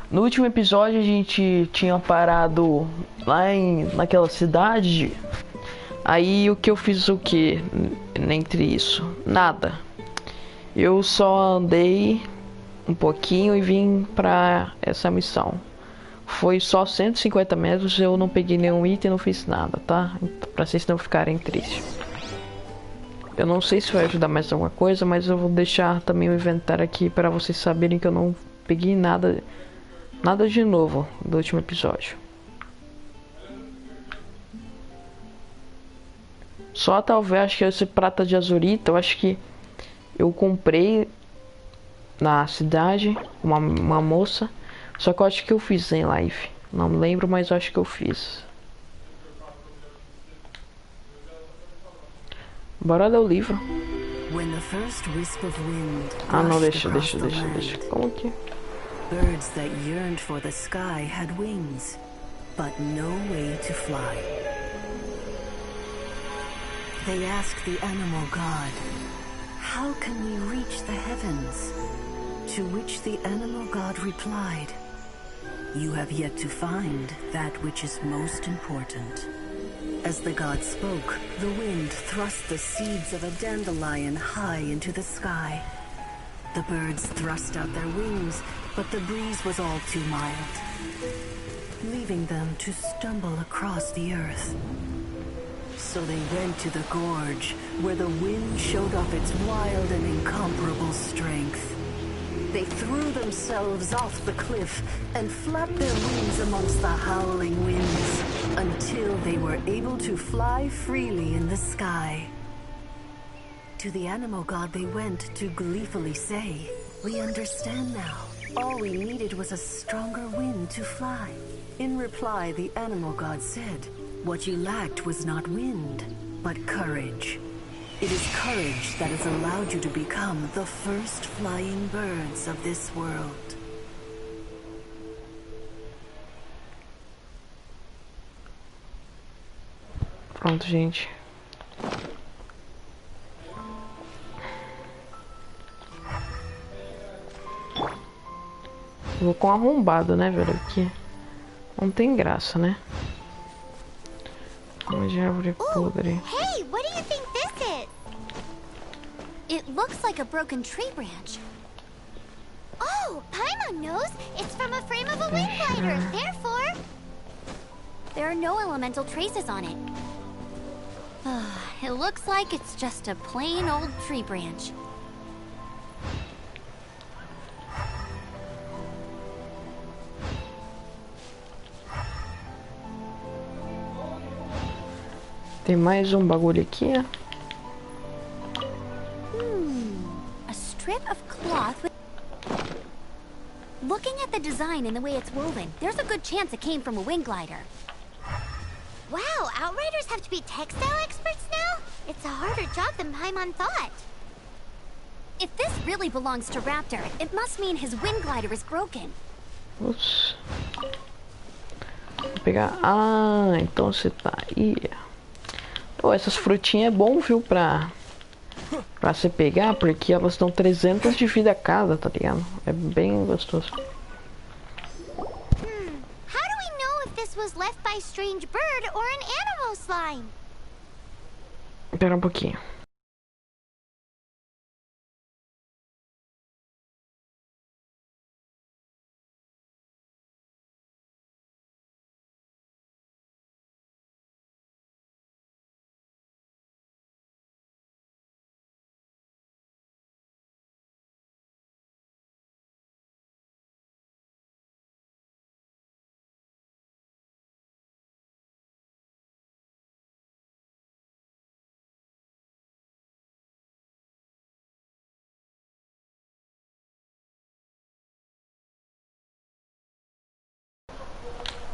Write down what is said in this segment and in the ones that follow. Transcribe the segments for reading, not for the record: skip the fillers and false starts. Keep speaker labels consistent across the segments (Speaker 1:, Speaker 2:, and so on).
Speaker 1: No último episódio a gente tinha parado lá naquela cidade. Aí o que eu fiz o que? Entre isso? Nada. Eu só andei um pouquinho e vim pra essa missão. Foi só 150 metros, eu não peguei nenhum item, não fiz nada, tá? Pra vocês não ficarem tristes. Eu não sei se vai ajudar mais alguma coisa, mas eu vou deixar também o inventário aqui para vocês saberem que eu não peguei nada de novo do último episódio. Só talvez, acho que esse prata de azurita, eu acho que eu comprei na cidade, uma moça. Só que eu acho que eu fiz em live. Não me lembro, mas eu acho que eu fiz. Bora ler o livro. Ah, não, deixa. Como que?
Speaker 2: Birds that yearned for the sky had wings, but no way to fly. They asked the animal god, "How can we reach the heavens?" To which the animal god replied, "You have yet to find that which is most important." As the god spoke, the wind thrust the seeds of a dandelion high into the sky. The birds thrust out their wings, but the breeze was all too mild, leaving them to stumble across the earth. So they went to the gorge, where the wind showed off its wild and incomparable strength. They threw themselves off the cliff and flapped their wings amongst the howling winds until they were able to fly freely in the sky. To the animal god they went to gleefully say, "We understand now. All we needed was a stronger wind to fly." In reply, the animal god said, "What you lacked was not wind, but courage. It is courage that has allowed you to become the first flying birds of this world."
Speaker 1: Pronto, gente. Vou com arrombado, né, velho? Aqui não tem graça, né? Uma de árvore podre.
Speaker 3: Hey, what do you think this is? It looks like a broken tree branch. Oh, Paimon knows. It's from a frame of a wing glider. Therefore, there are no elemental traces on it. It looks like it's just a plain old tree branch.
Speaker 1: Tem mais um bagulho aqui, ó.
Speaker 3: A strip of cloth with... Looking at the design and the way it's woven, there's a good chance it came from a wing glider. Wow, Outriders have to be textile experts now? It's a harder job than Paimon thought. If this really belongs to Raptor, it must mean his wing glider is broken.
Speaker 1: Ups. Vou pegar... Ah, então você tá aí. Pô, essas frutinhas é bom, viu, pra você pegar, porque elas dão 300 de vida a cada, tá ligado? É bem gostoso.
Speaker 3: How do we know if this was left by a strange bird or an animal slime?
Speaker 1: Espera um pouquinho.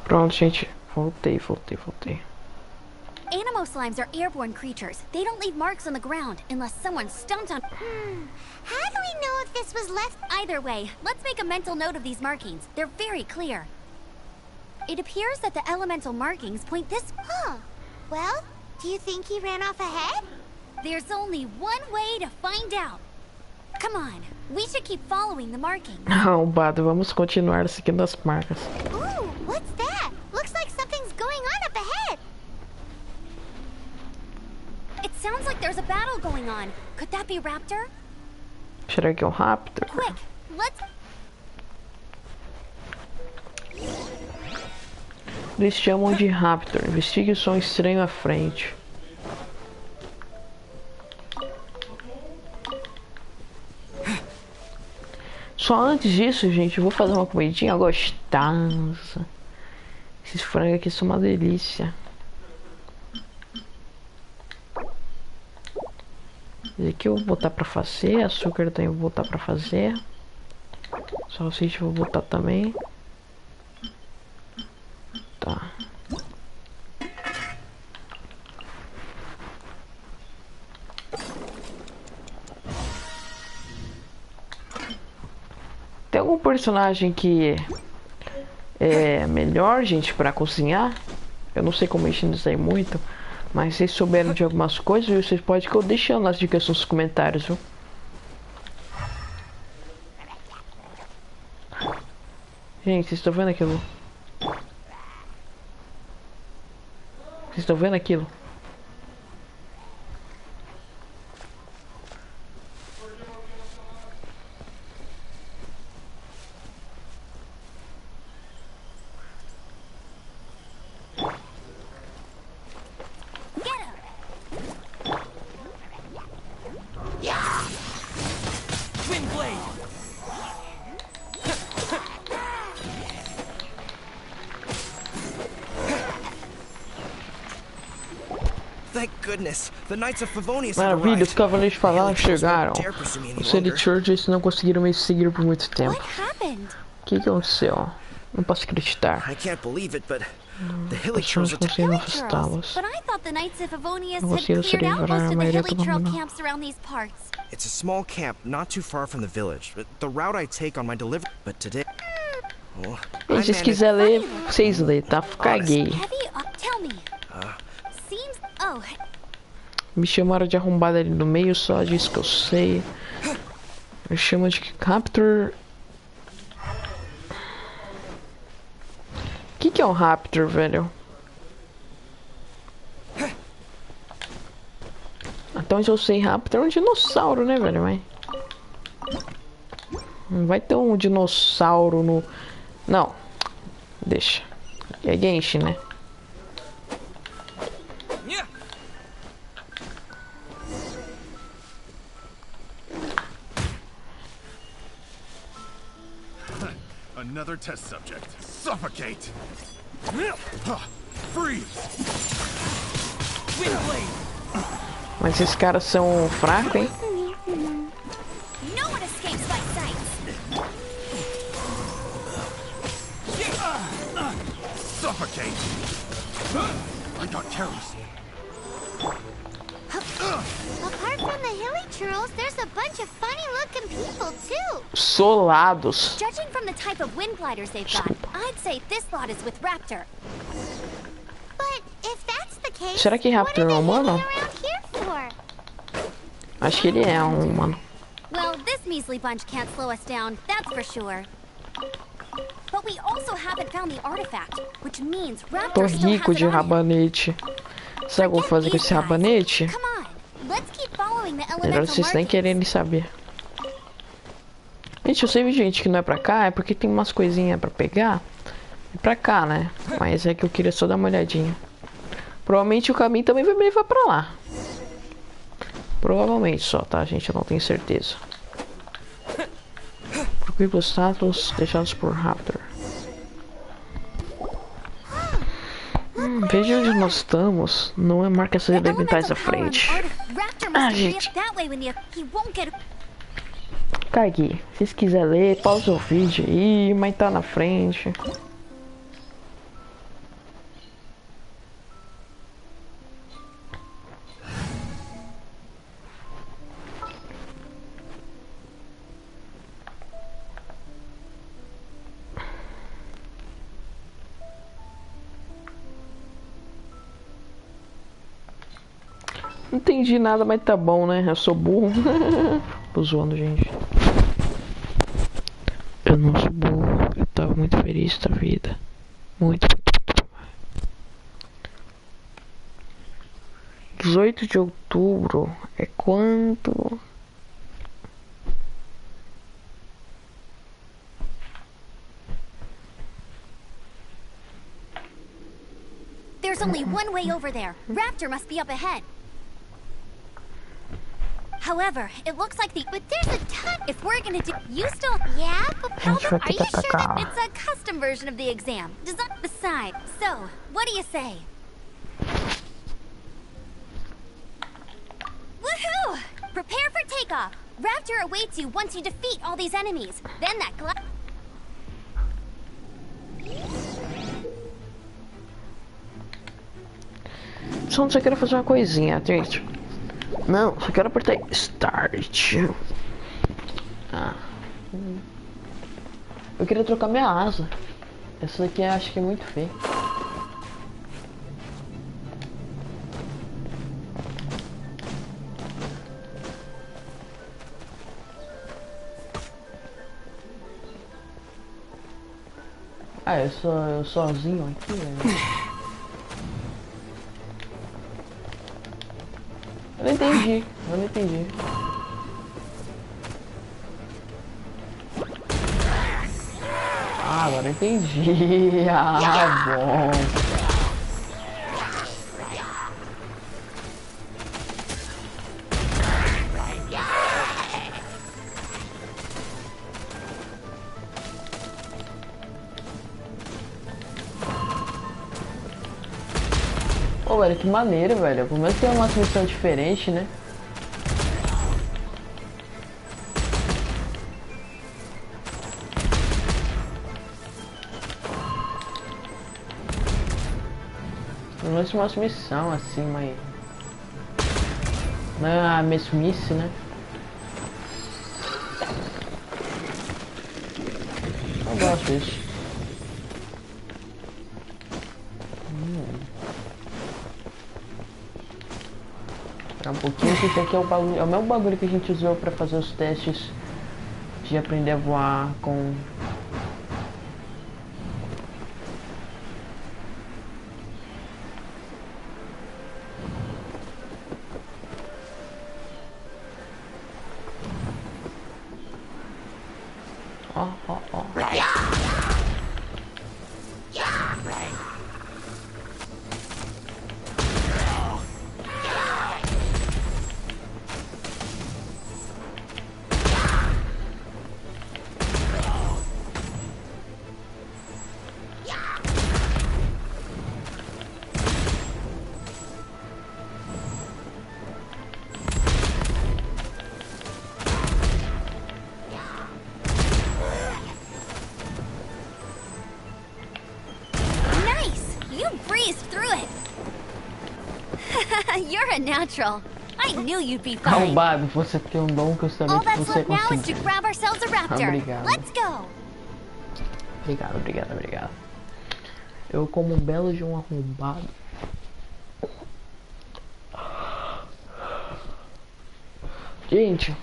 Speaker 1: Pronto, gente. Voltei.
Speaker 3: Animo slimes are airborne creatures. They don't leave marks on the ground unless someone stomped on... How do we know if this was left... Either way, let's make a mental note of these markings. They're very clear. It appears that the elemental markings point this... Huh. Well, do you think he ran off ahead? There's only one way to find out. Come on. We should keep following the marking.
Speaker 1: Arrombado, vamos continuar seguindo as marcas.
Speaker 3: Ooh, what's that? Looks like something's going on up ahead. It sounds like there's a battle going on. Could that be Raptor?
Speaker 1: Será que é um raptor?
Speaker 3: Quick, let's...
Speaker 1: Eles chamam de raptor. Investigue o som estranho à frente. Só antes disso, gente, eu vou fazer uma comidinha gostosa. Esses frangos aqui são uma delícia. Esse aqui eu vou botar pra fazer. Açúcar também vou botar pra fazer. Salsicha eu vou botar também. Tá. Tem algum personagem que é melhor, gente, pra cozinhar? Eu não sei como mexer nisso aí muito, mas se vocês souberam de algumas coisas, vocês podem que eu deixando nas dicas nos comentários, viu? Gente, vocês estão vendo aquilo? Vocês estão vendo aquilo? Maravilha, os cavaleiros falaram chegaram. Os editores não conseguiram me seguir por muito tempo. O que aconteceu? Não posso acreditar. As pessoas conseguiram afastá-los. Não conseguiram se livrar a maioria do mundo.
Speaker 4: It's a small camp not too far from the village. The route I take on my delivery, but today.
Speaker 1: E se vocês quiserem ler, vocês lêem, tá? Caguei. Me chamaram de arrombada ali no meio, só disso que eu sei. Me chamam de Raptor. O que é um Raptor, velho? Até onde eu sei, Raptor é um dinossauro, né, velho? Mas... não vai ter um dinossauro no... não. Deixa. É Genshin, né?
Speaker 5: Another test subject. Suffocate. Freeze.
Speaker 1: Mas esses caras são fracos, hein?
Speaker 3: No one escapes my sight.
Speaker 5: Suffocate. I got careless.
Speaker 3: Apart from the hilly churls, there's a bunch of funny-looking people too.
Speaker 1: Solados.
Speaker 3: Judging from the type of wind gliders they've got, I'd say this lot is with Raptor. But if that's the case,
Speaker 1: será que Raptor é um humano? Acho que ele é um humano.
Speaker 3: Well, this measly bunch can't slow us down, that's for sure. But we also haven't found the artifact, which means
Speaker 1: Tô
Speaker 3: Raptor still
Speaker 1: rico
Speaker 3: has
Speaker 1: de
Speaker 3: an army.
Speaker 1: rabanete. Sabe o que eu vou fazer com esse rabanete?
Speaker 3: Come on, let's keep following the
Speaker 1: Melhor
Speaker 3: elemental
Speaker 1: vocês nem
Speaker 3: markings.
Speaker 1: quererem saber. Gente, eu sei de gente que não é pra cá, é porque tem umas coisinhas pra pegar. É pra cá, né? Mas é que eu queria só dar uma olhadinha. Provavelmente o caminho também vai me levar pra lá. Provavelmente só, tá, gente? Eu não tenho certeza. Procure os status deixados por Raptor. Veja onde nós estamos. Não é marca essas elementais à frente. Ah, gente. Caguei. Se vocês quiserem ler, pausa o vídeo aí, mas tá na frente. Não entendi nada, mas tá bom, né? Eu sou burro. Tô zoando, gente. do nosso burro. Eu tava muito feliz da vida. Muito. 18 de outubro é quando?
Speaker 3: There's only one way over there. Raptor must be up ahead. However, it looks like but there's a ton. If we're gonna do, you still, yeah, but are you sure that it's a custom version of the exam? Beside, so, what do you say? Woohoo! Prepare for takeoff. Raptor awaits you once you defeat all these enemies. Then that
Speaker 1: Só quero fazer uma coisinha, gente. Não, só quero apertar Start. Eu queria trocar minha asa. Essa daqui eu acho que é muito feia. Eu sou sozinho aqui, velho. Eu não entendi. Agora eu entendi. Bom. Pô, velho, que maneiro, velho. Pelo menos tem uma missão diferente, né? Pelo menos uma missão assim, mas... não é a mesmice, né? Eu gosto disso. Um pouquinho, que esse aqui é o bagulho, é o mesmo bagulho que a gente usou para fazer os testes de aprender a voar com... Ó.
Speaker 3: You're a natural. I knew you'd be fine.
Speaker 1: Arrombado, você tem um dom que eu também
Speaker 3: All that's
Speaker 1: você
Speaker 3: left now is
Speaker 1: conseguiu.
Speaker 3: to grab ourselves a raptor.
Speaker 1: Obrigado.
Speaker 3: Let's go.
Speaker 1: Obrigado. Eu como um belo de um arrombado. Gente,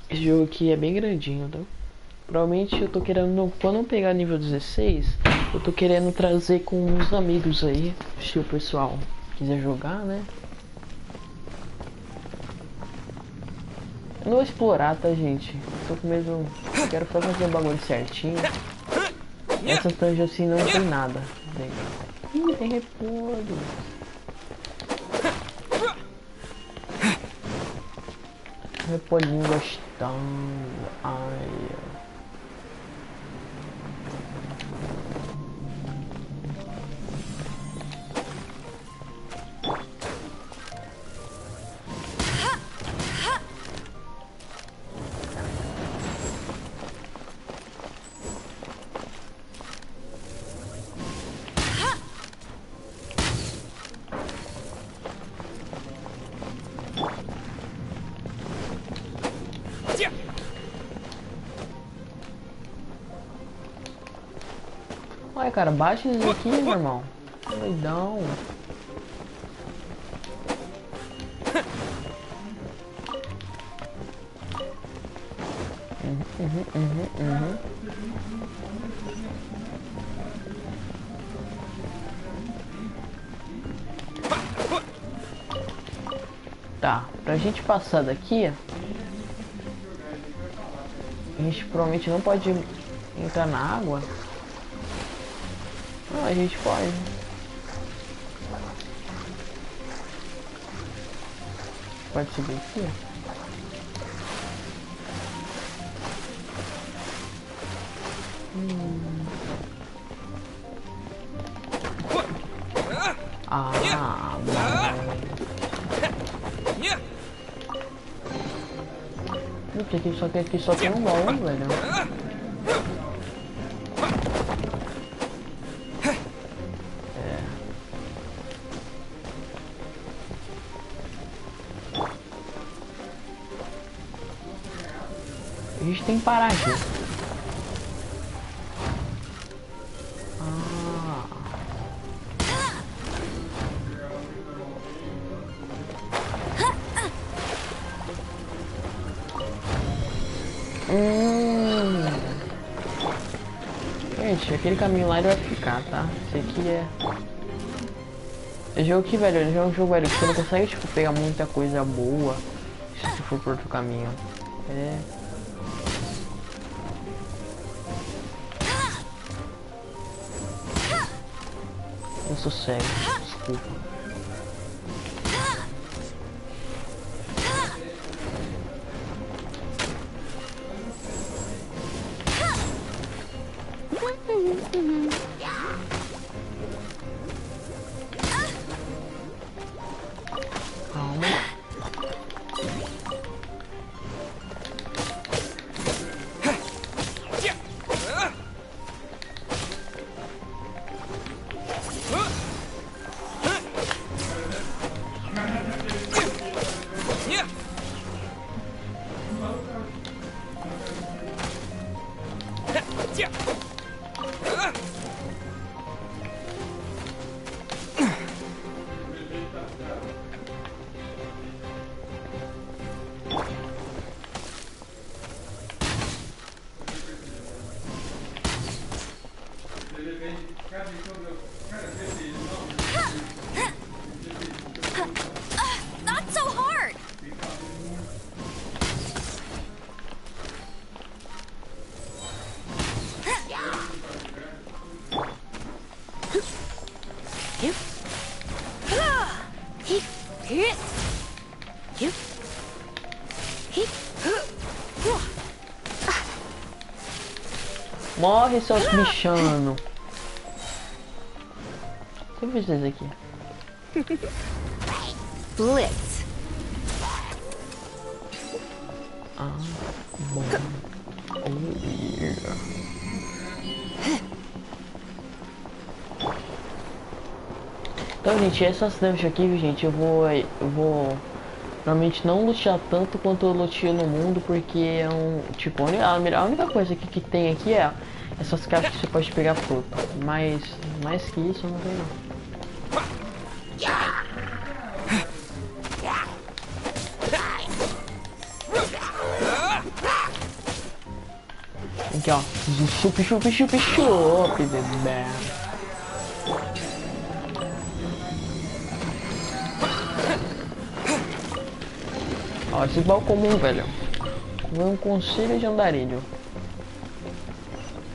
Speaker 1: esse jogo aqui é bem grandinho, tá? Provavelmente eu tô querendo, quando eu pegar nível 16, eu tô querendo trazer com uns amigos aí, se o pessoal quiser jogar, né? Eu não vou explorar, tá, gente? Tô com medo, quero só fazer o bagulho certinho. Essa tanja assim não tem nada dentro. Ih, tem repolho. Repolhinho gostando. Ai. Ué, cara, baixa isso aqui, meu irmão. Doidão. Tá, pra gente passar daqui, a gente provavelmente não pode entrar na água. Não, a gente pode. Pode subir aqui. Ah, putz, aqui só tem um baú, velho. A gente tem que parar aqui. Gente, aquele caminho lá ele vai ficar, tá? Esse aqui é... Esse jogo aqui, velho, ele é um jogo, velho, que você não consegue, tipo, pegar muita coisa boa se você for por outro caminho. É... Eu sou cego, desculpa.
Speaker 3: Not so hard.
Speaker 1: Morre, seus bichano. O que eu fiz isso aqui?
Speaker 3: Blitz.
Speaker 1: Ah, bom. Oh, yeah. Então, gente, essas dungeons aqui, gente, eu vou realmente não lutear tanto quanto eu lutei no mundo, porque é um, tipo, a única coisa que tem aqui é essas caixas que você pode pegar fruta, mas mais que isso não tem não. Aqui, ó, chup, bebê. Ó, esse baú comum, velho. Foi um conselho de andarilho.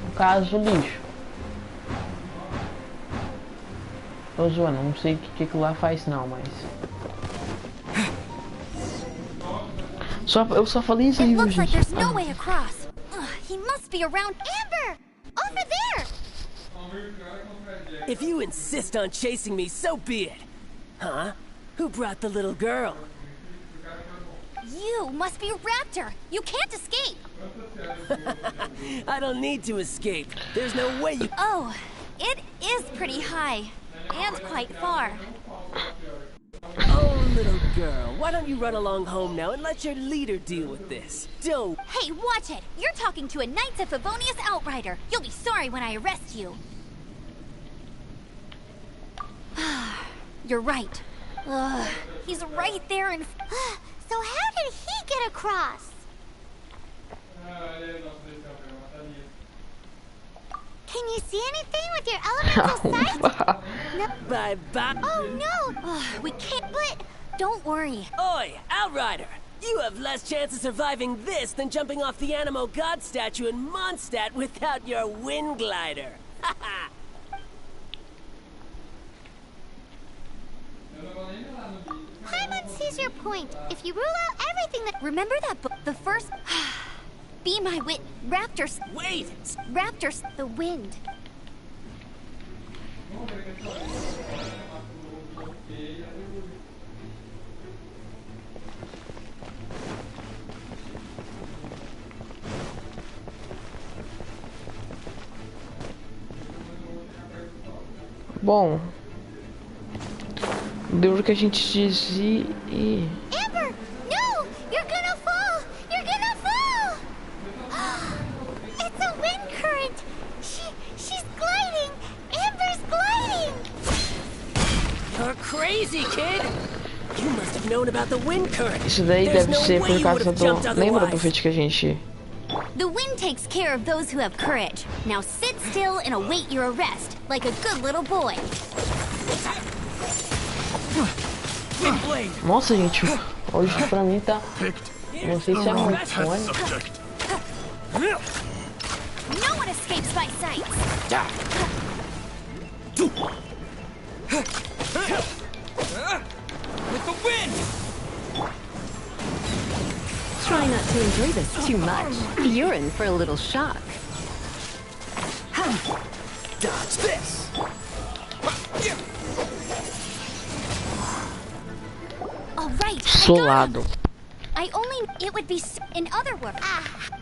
Speaker 1: No caso, lixo. Tô zoando, não sei o que lá faz não, mas... Eu só falei isso aí,
Speaker 3: Looks like
Speaker 1: gente.
Speaker 3: there's no way across. He must be around Amber! Over there!
Speaker 6: If you insist on chasing me, so be it. Huh? Who brought the little girl?
Speaker 3: You must be a raptor! You can't escape!
Speaker 6: I don't need to escape. There's no way you...
Speaker 3: Oh, it is pretty high. And quite far.
Speaker 6: Oh, little girl, why don't you run along home now and let your leader deal with this? Don't...
Speaker 3: Hey, watch it! You're talking to a Knights of Favonius outrider. You'll be sorry when I arrest you. You're right. He's right there in...
Speaker 7: So how did he get across?
Speaker 3: Can you see anything with your elemental sight? No.
Speaker 6: Bye bye.
Speaker 3: Oh no! We can't. But don't worry.
Speaker 6: Oi, Outrider! You have less chance of surviving this than jumping off the Animo God statue in Mondstadt without your wind glider. Haha!
Speaker 3: Paimon sees your point. If you rule out everything that. Remember that book? The first. Be my wit. Raptors.
Speaker 6: Wait!
Speaker 3: Raptors. The wind.
Speaker 1: Bom, deu o que a gente dizia e...
Speaker 3: Amber! No! You're gonna fall! You're gonna fall! It's a wind current! She's gliding! Amber's gliding!
Speaker 6: You're crazy, kid! You must have known about the wind current.
Speaker 1: Isso daí
Speaker 6: There's
Speaker 1: deve
Speaker 6: no
Speaker 1: ser
Speaker 6: way
Speaker 1: por
Speaker 6: you
Speaker 1: causa
Speaker 6: would've jumped
Speaker 1: do... Lembra do
Speaker 6: otherwise.
Speaker 1: feat que a gente...
Speaker 3: The wind takes care of those who have courage. Now sit still and await your arrest, like a good little boy.
Speaker 1: Nossa, gente, hoje pra mim tá... Não sei se é muito
Speaker 5: Test
Speaker 1: fone.
Speaker 5: subject.
Speaker 3: No one escapes my sight.
Speaker 6: With the wind!
Speaker 7: Try not to enjoy this too much. You're in for a little shock.
Speaker 6: Dodge this!
Speaker 3: All right.
Speaker 1: Solado.
Speaker 3: I only. It would be. In other words.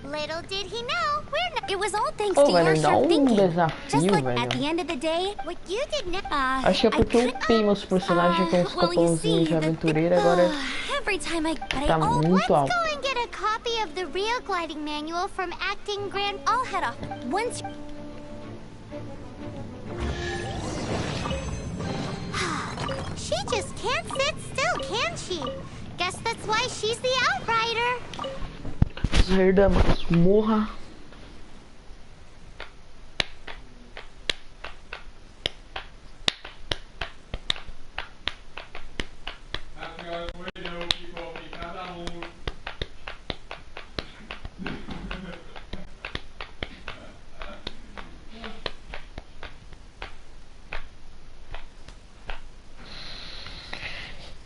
Speaker 3: Little did he know. It was all thanks
Speaker 1: Oh,
Speaker 3: to your
Speaker 1: velho, dá
Speaker 3: sharp thinking.
Speaker 1: desafio,
Speaker 3: Just like at
Speaker 1: velho.
Speaker 3: the end of the day, what you did not.
Speaker 1: Acho que é porque eu upei meus personagens com os copãozinhos de aventureira, agora
Speaker 3: Every time I.
Speaker 1: tá
Speaker 3: let's
Speaker 1: muito alto.
Speaker 3: go and get a copy of the real gliding manual from Acting Grand. I'll head off once. She just can't sit still, can she? Guess that's why she's the outrider.
Speaker 1: Sair da masmorra.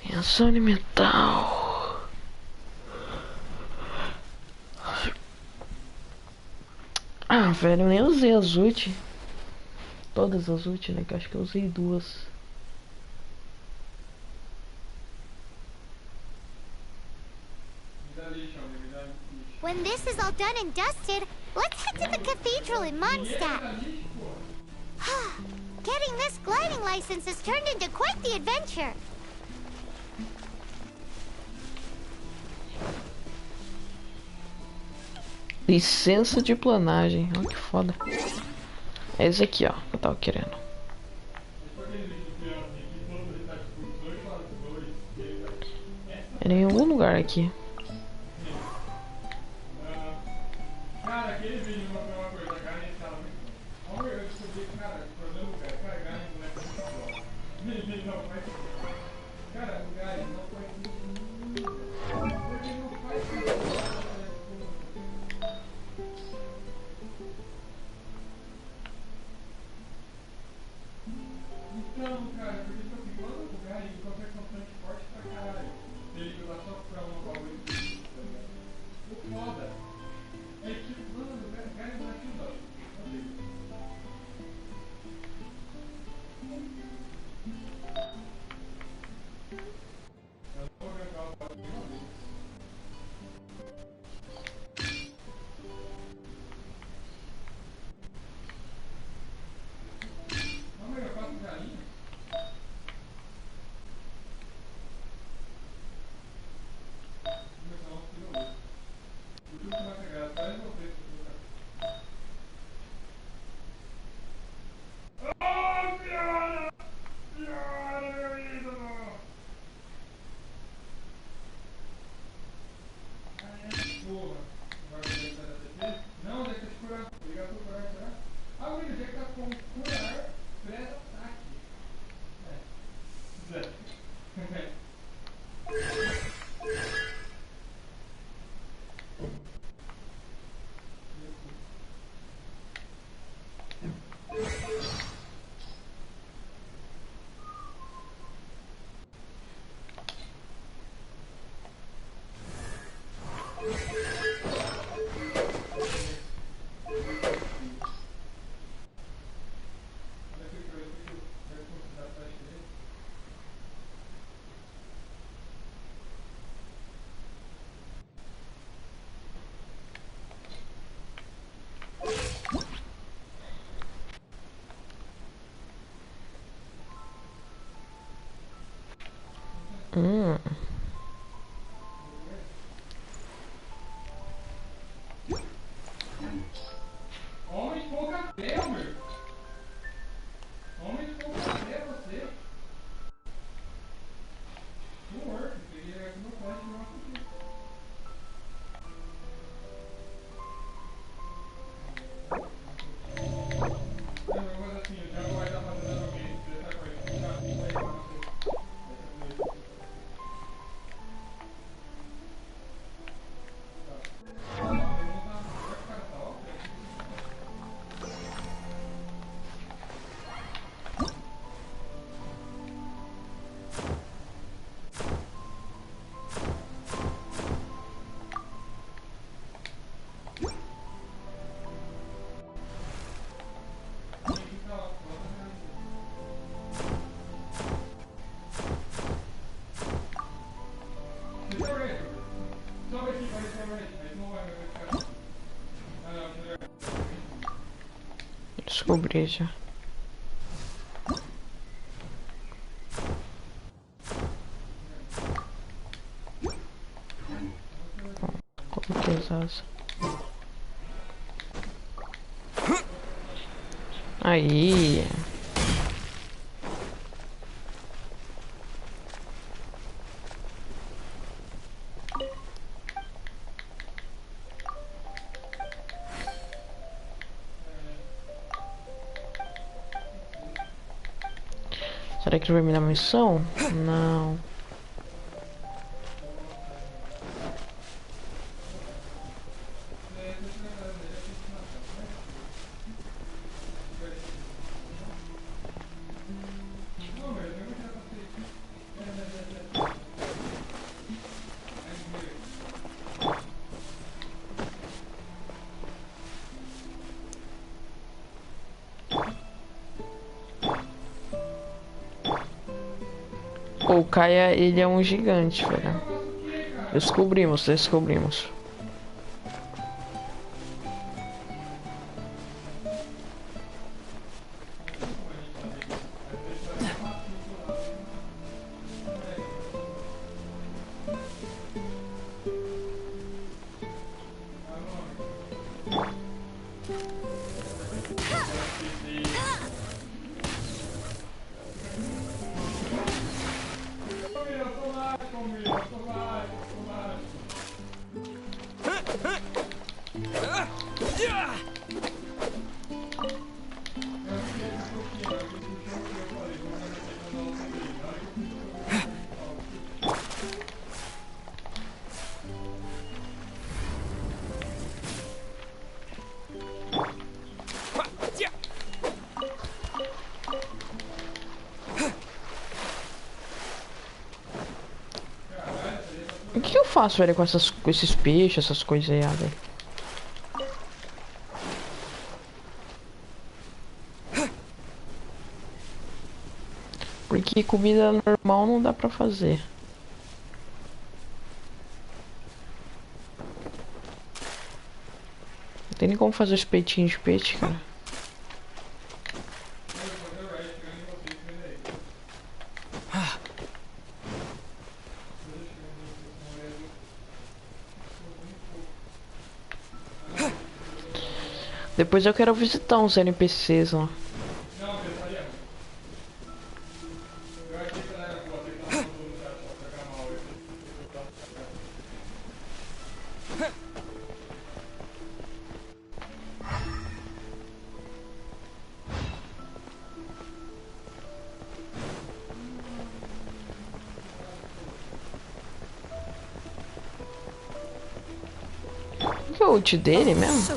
Speaker 1: Reação alimentar. Ah, velho, eu nem usei as ult. Todas as ult, né? Que eu acho que eu usei duas.
Speaker 3: When this is all done and dusted, let's head to the cathedral in Mondstadt. Getting this gliding license has turned into quite the adventure.
Speaker 1: Licença de planagem. Olha que foda. É esse aqui, ó, que eu tava querendo. Era em algum lugar aqui. Hum. Descobri já. Coloquei as asas. Aí. Será que ele vai me dar missão? Não. O Kaia, ele é um gigante, velho. Descobrimos. O que eu faço, velho, com esses peixes, essas coisas aí, velho? Porque comida normal não dá pra fazer. Não tem nem como fazer os peitinhos de peixe, cara. Depois eu quero visitar uns NPCs lá. O que é o ult dele mesmo?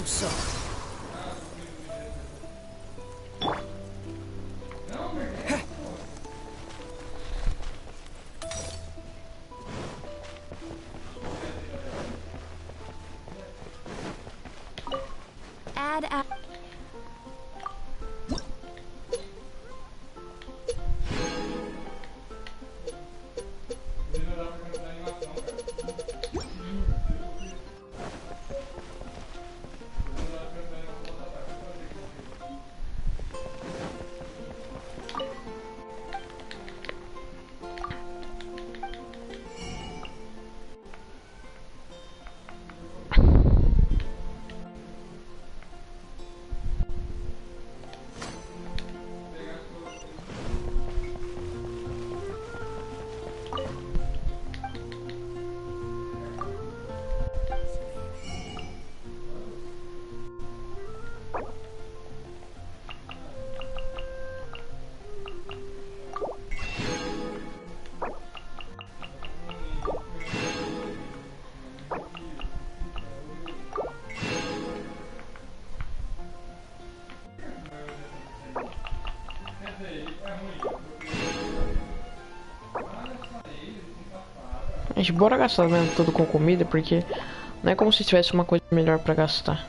Speaker 1: Gente, bora gastar mesmo tudo com comida, porque não é como se tivesse uma coisa melhor pra gastar.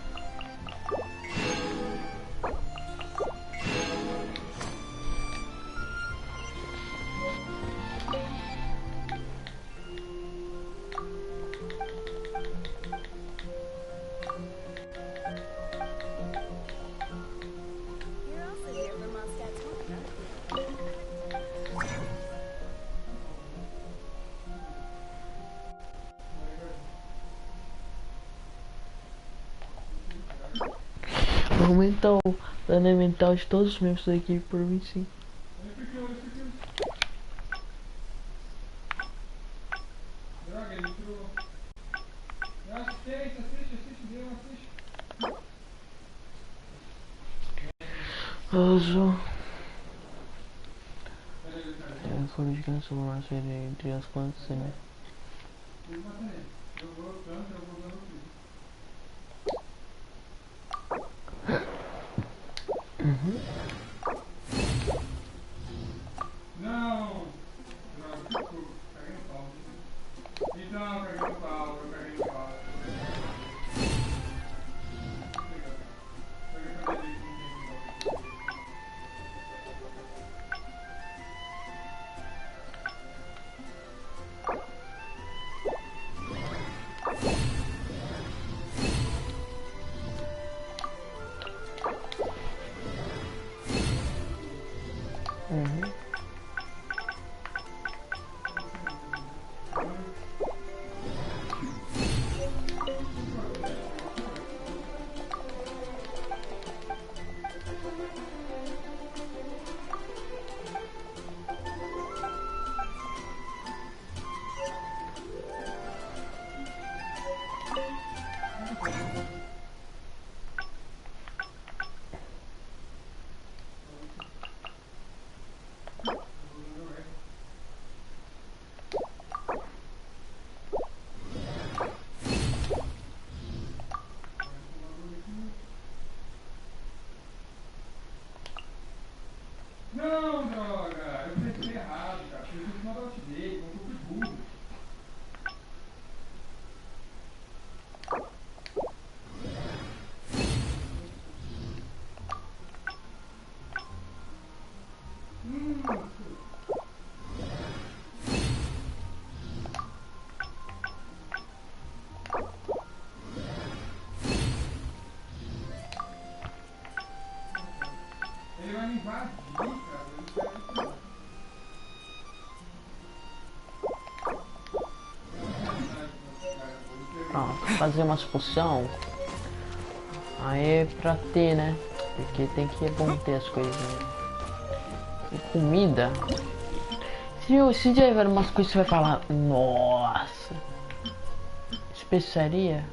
Speaker 1: Vou aumentar o dano mental de todos os membros da equipe por 25. Uso. Eu fui de cancelar entre as quantas, né?
Speaker 8: Não! Caguei no pau. Então, caguei no pau, eu caguei no pau. Não, droga! Eu pensei errado, cara. Eu fiz uma update, não fui burro. Ele vai me invadir, cara.
Speaker 1: Fazer umas poção. Aí é pra ter, né? Porque tem que é bom ter as coisas. E comida. Se tiver umas coisas que você vai falar, nossa, especiaria.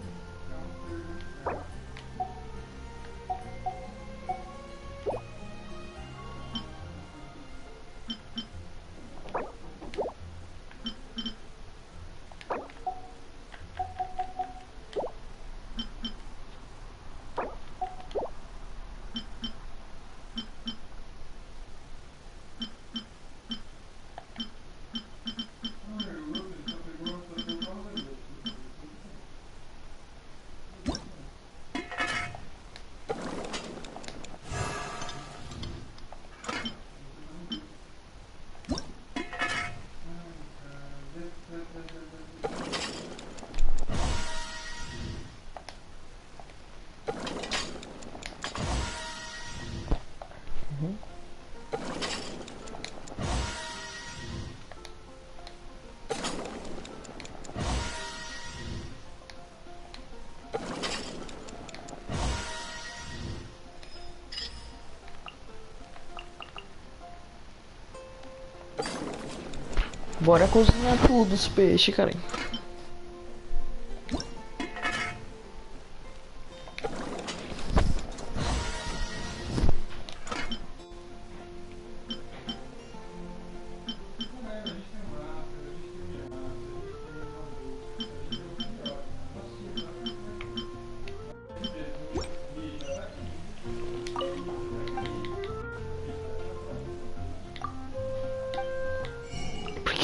Speaker 1: Bora cozinhar tudo os peixes, cara.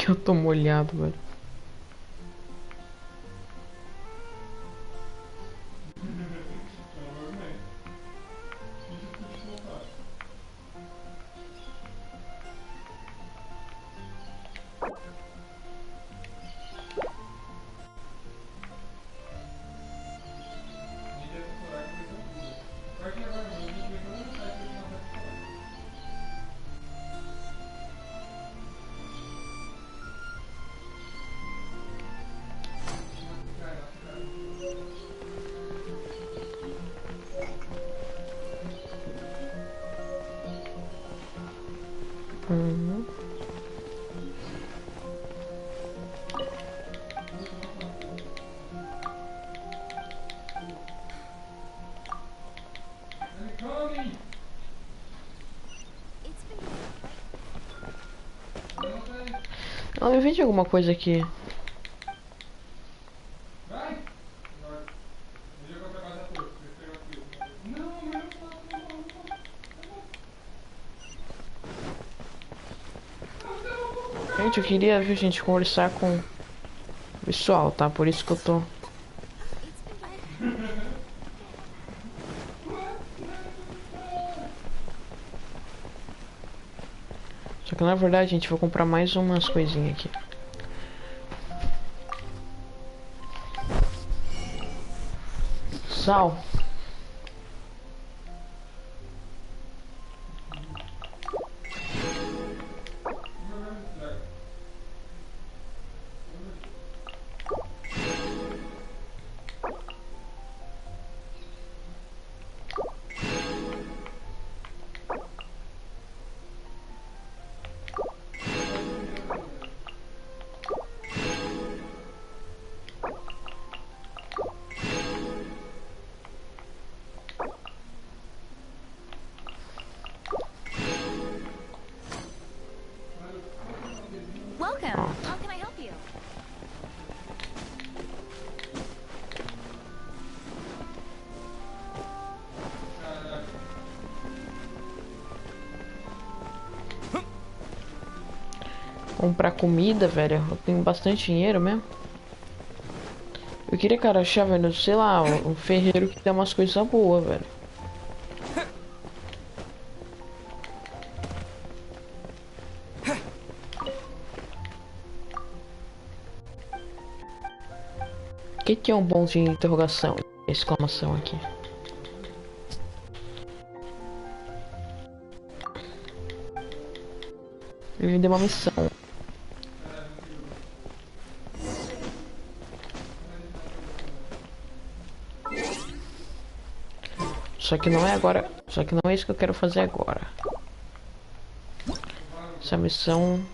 Speaker 1: Que eu tô molhado, velho. Uhum. Ela me vende alguma coisa aqui. Gente, eu queria, viu, gente, conversar com o pessoal, tá? Por isso que eu tô... Só que na verdade, gente, vou comprar mais umas coisinhas aqui. Sal.
Speaker 3: Welcome. How can I help you?
Speaker 1: Comprar comida, velho. Eu tenho bastante dinheiro mesmo. Eu queria, cara, achar, velho, sei lá, um ferreiro que dá umas coisas boas, velho. O que é um bom de interrogação? Exclamação aqui. Ele me deu uma missão. Só que não é agora. Só que não é isso que eu quero fazer agora. Essa missão...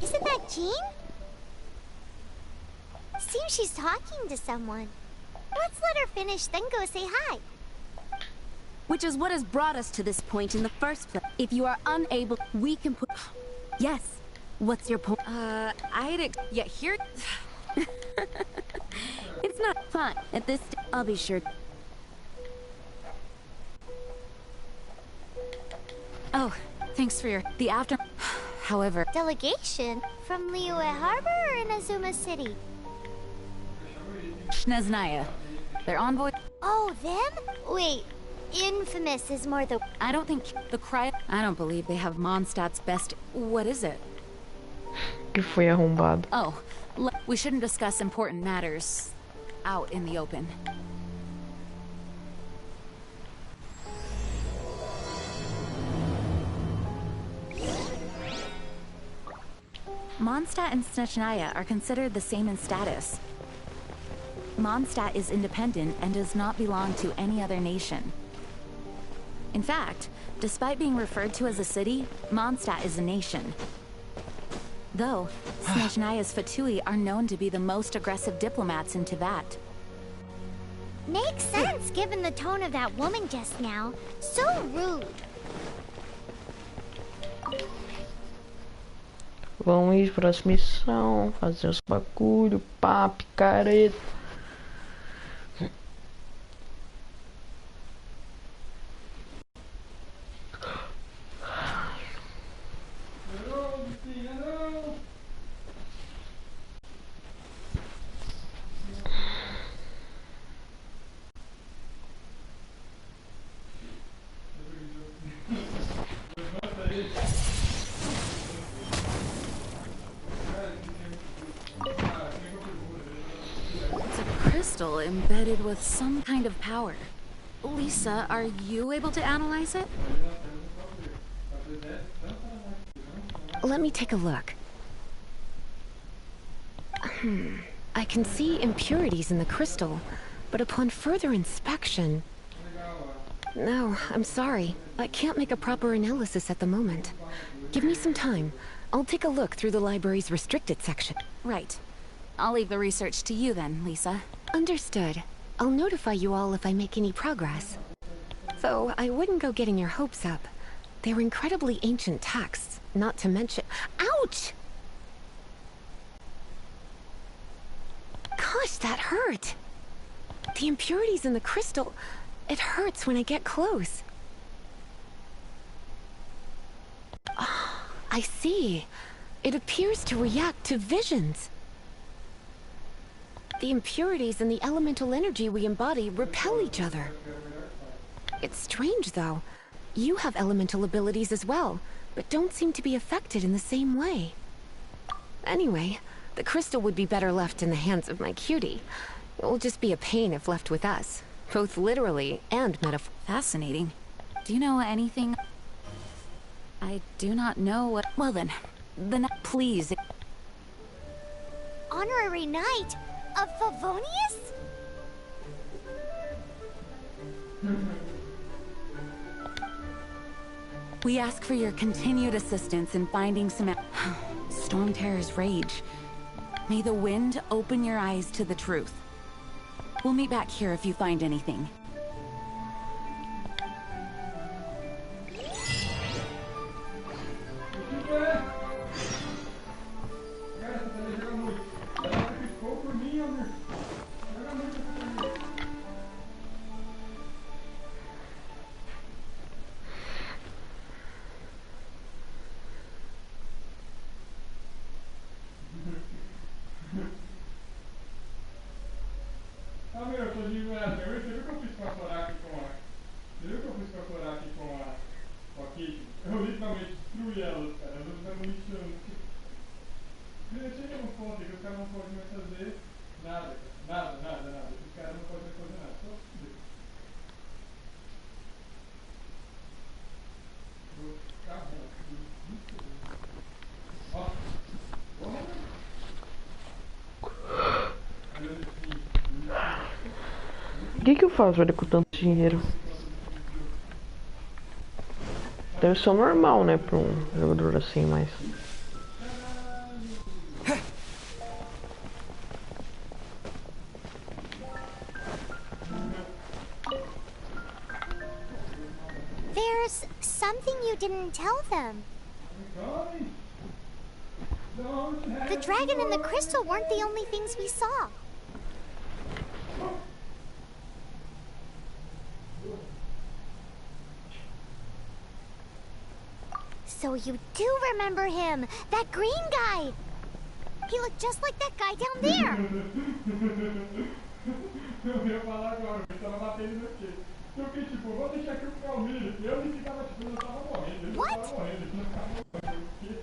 Speaker 3: Isn't that Jean? Seems she's talking to someone. Let's let her finish, then go say hi.
Speaker 7: Which is what has brought us to this point in the first place. If you are unable, we can put... Yes. What's your point? Yeah, here... It's not fun. At this... I'll be sure... Oh, thanks for your... The after... However...
Speaker 3: Delegation? From Liyue Harbor or Inazuma City?
Speaker 7: Neznaya. Their envoy...
Speaker 3: Oh, them? Wait, Infamous is more the...
Speaker 7: I don't think the cry... I don't believe they have Mondstadt's best... What is it?
Speaker 1: Que foi arrombado.
Speaker 7: Oh, we shouldn't discuss important matters out in the open. Mondstadt and Snezhnaya are considered the same in status. Mondstadt is independent and does not belong to any other nation. In fact, despite being referred to as a city, Mondstadt is a nation. Though, Snezhnaya's Fatui are known to be the most aggressive diplomats in Teyvat.
Speaker 3: Makes sense given the tone of that woman just now. So rude.
Speaker 1: Vamos ir para essa missão, fazer os bagulho, pá, picareta.
Speaker 7: It's a crystal embedded with some kind of power. Lisa, are you able to analyze it?
Speaker 9: Let me take a look. I can see impurities in the crystal, but upon further inspection... No, I'm sorry. I can't make a proper analysis at the moment. Give me some time. I'll take a look through the library's restricted section.
Speaker 7: Right. I'll leave the research to you then, Lisa.
Speaker 9: Understood. I'll notify you all if I make any progress. Though, I wouldn't go getting your hopes up. They're incredibly ancient texts, not to mention... Ouch! Gosh, that hurt! The impurities in the crystal... It hurts when I get close. Oh, I see. It appears to react to visions. The impurities and the elemental energy we embody repel each other. It's strange, though. You have elemental abilities as well, but don't seem to be affected in the same way. Anyway, the crystal would be better left in the hands of my cutie. It will just be a pain if left with us. Both literally and metaphorically.
Speaker 7: Fascinating. Do you know anything? I do not know what... Well then, please.
Speaker 3: Honorary Knight of Favonius?
Speaker 7: We ask for your continued assistance in finding some... Storm Terror's rage. May the wind open your eyes to the truth. We'll meet back here if you find anything.
Speaker 1: O que eu faço, velho, com tanto dinheiro? Deve ser o normal, né, pra um jogador assim, mas...
Speaker 3: There's something you didn't tell them. The dragon and the crystal weren't the only things we saw. So you do remember him, that green guy. He looked just like that guy down there.
Speaker 8: Eu ia falar agora, eu tava batendo no quê? Eu fiquei tipo, vou deixar aqui o Calmir. Eu me ficava tipo, eu tava morrendo. Ele tava morrendo, ele não ficava morrendo. O quê?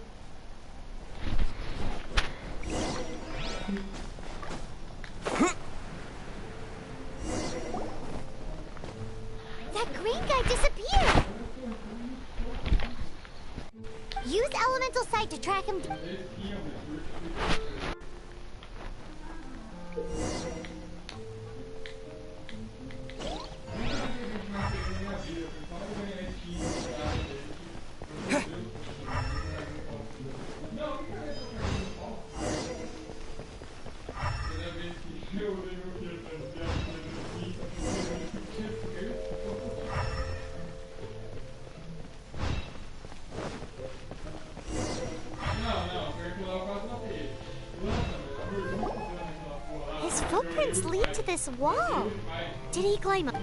Speaker 3: That green guy disappeared. Use elemental sight to track him. vents lead to this wall. Did he climb up?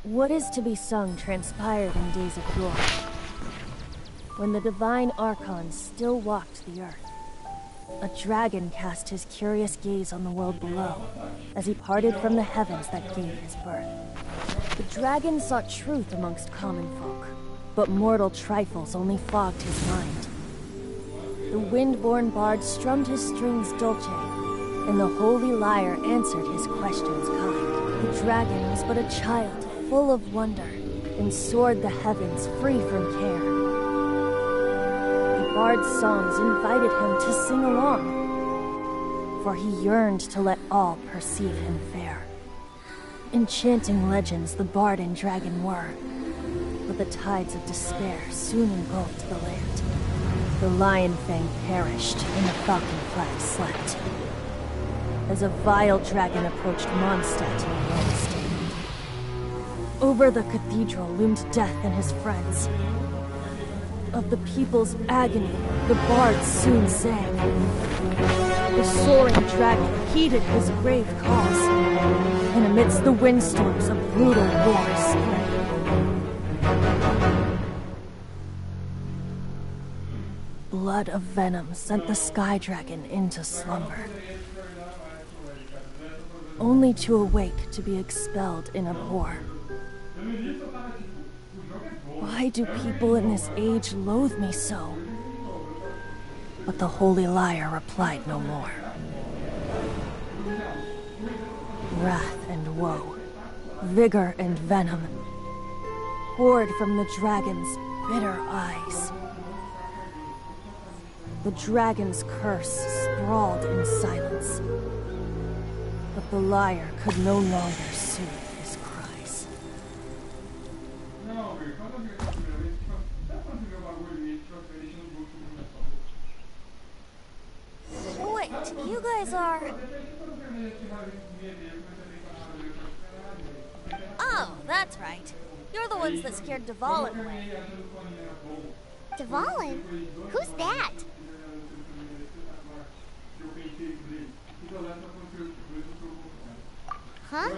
Speaker 10: What is to be sung transpired in days of yore, when the divine Archons still walked the earth. A dragon cast his curious gaze on the world below, as he parted from the heavens that gave his birth. The dragon sought truth amongst common folk, but mortal trifles only fogged his mind. The wind-born bard strummed his strings dolce, and the holy lyre answered his questions kind. The dragon was but a child, full of wonder, and soared the heavens free from care. The bard's songs invited him to sing along, for he yearned to let all perceive him fair. Enchanting legends the bard and dragon were, but the tides of despair soon engulfed the land. The lion fang perished, and the falcon flag slept, as a vile dragon approached Mondstadt in a lone state. Over the cathedral loomed death and his friends. Of the people's agony, the bard soon sang. The soaring dragon heeded his grave calls, and amidst the windstorms a brutal war spread. Blood of venom sent the sky dragon into slumber, only to awake to be expelled in abhor. Why do people in this age loathe me so? But the holy lyre replied no more. Wrath and woe, vigor and venom, poured from the dragon's bitter eyes. The dragon's curse sprawled in silence, but the lyre could no longer soothe his cries.
Speaker 3: Wait, you guys are... Oh, that's right. You're the ones that scared Dvalin away. Dvalin? Who's that? Huh?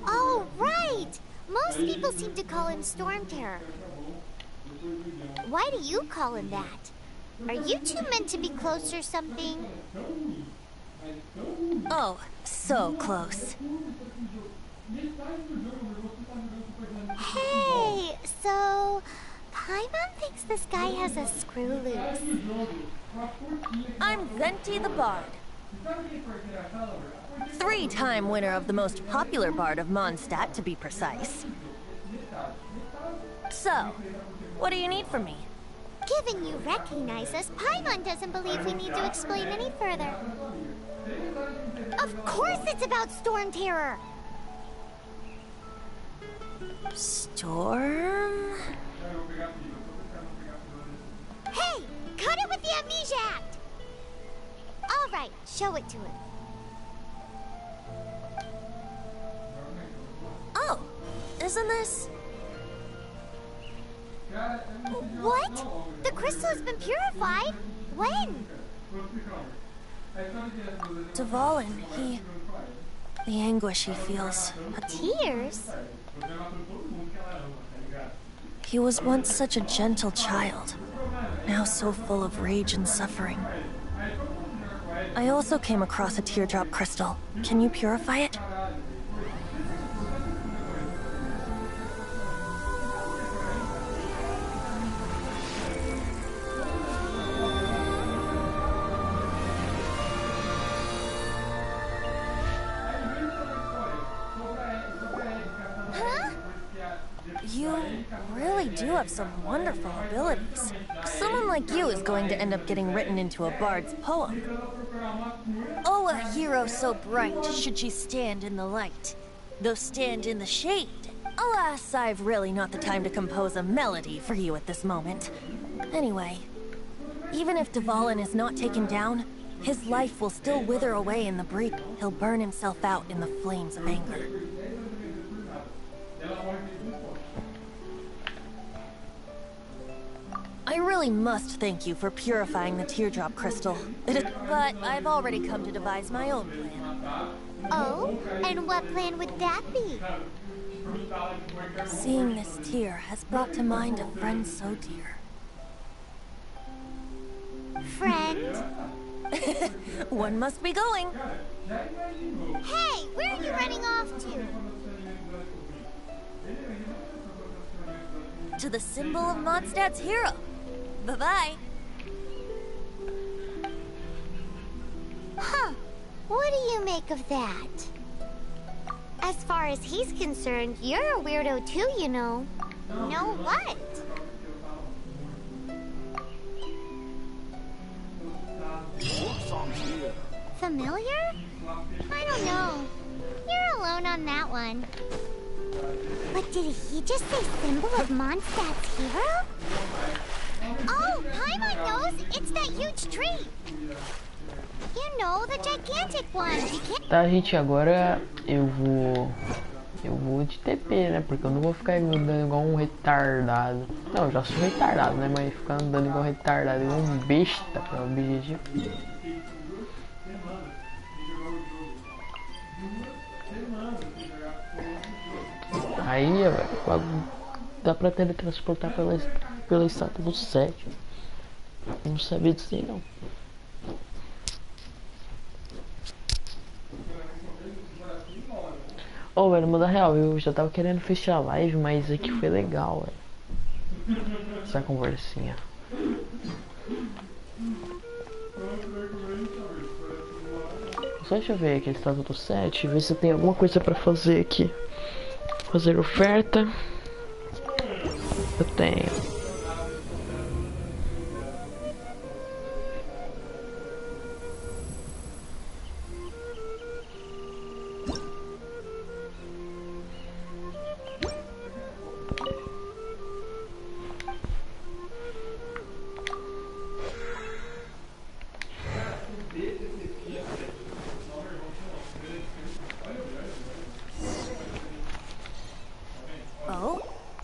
Speaker 3: Oh, right! Most people seem to call him Storm Terror. Why do you call him that? Are you two meant to be close or something?
Speaker 10: Oh, so close.
Speaker 3: Hey, so... Paimon thinks this guy has a screw loose.
Speaker 10: I'm Venti the Bard. 3-time winner of the most popular bard of Mondstadt, to be precise. So, what do you need from me?
Speaker 3: Given you recognize us, Paimon doesn't believe we need to explain any further. Of course it's about Storm Terror!
Speaker 10: Storm?
Speaker 3: Hey! Cut it with the Amnesia Act! Alright, show it to him.
Speaker 10: Oh, isn't this...
Speaker 3: What? The crystal has been purified? When?
Speaker 10: Dvalin, he... The anguish he feels.
Speaker 3: Tears?
Speaker 10: He was once such a gentle child, now so full of rage and suffering. I also came across a teardrop crystal. Can you purify it? You really do have some wonderful abilities. Someone like you is going to end up getting written into a bard's poem.
Speaker 11: Oh, a hero so bright should she stand in the light, though stand in the shade.
Speaker 10: Alas, I've really not the time to compose a melody for you at this moment. Anyway, even if Dvalin is not taken down, his life will still wither away in the break. He'll burn himself out in the flames of anger. I really must thank you for purifying the teardrop crystal. But I've already come to devise my own plan.
Speaker 3: Oh? And what plan would that be?
Speaker 10: Seeing this tear has brought to mind a friend so dear.
Speaker 3: Friend?
Speaker 10: One must be going.
Speaker 3: Hey, where are you running off to?
Speaker 11: To the symbol of Mondstadt's hero. Bye-bye.
Speaker 3: Huh. What do you make of that? As far as he's concerned, you're a weirdo too, you know. Know what? Familiar? I don't know. You're alone on that one. But did he just say symbol of Mondstadt's hero? Oh, Paimon knows! It's that huge tree! You know, the gigantic one!
Speaker 1: Tá, gente, agora eu vou de TP, né? Porque eu não vou ficar andando igual um retardado. Não, eu já sou retardado, né? Mas ficar andando igual um retardado, igual um besta pra objetivo. Aí, velho, dá pra teletransportar pela estátua do 7. Eu não sabia disso aí, não. Ô, velho, muda real, eu já tava querendo fechar a live, mas aqui foi legal, velho. Essa conversinha. Só deixa eu ver aqui a estátua do 7, ver se tem alguma coisa pra fazer aqui. Fazer oferta. Eu tenho.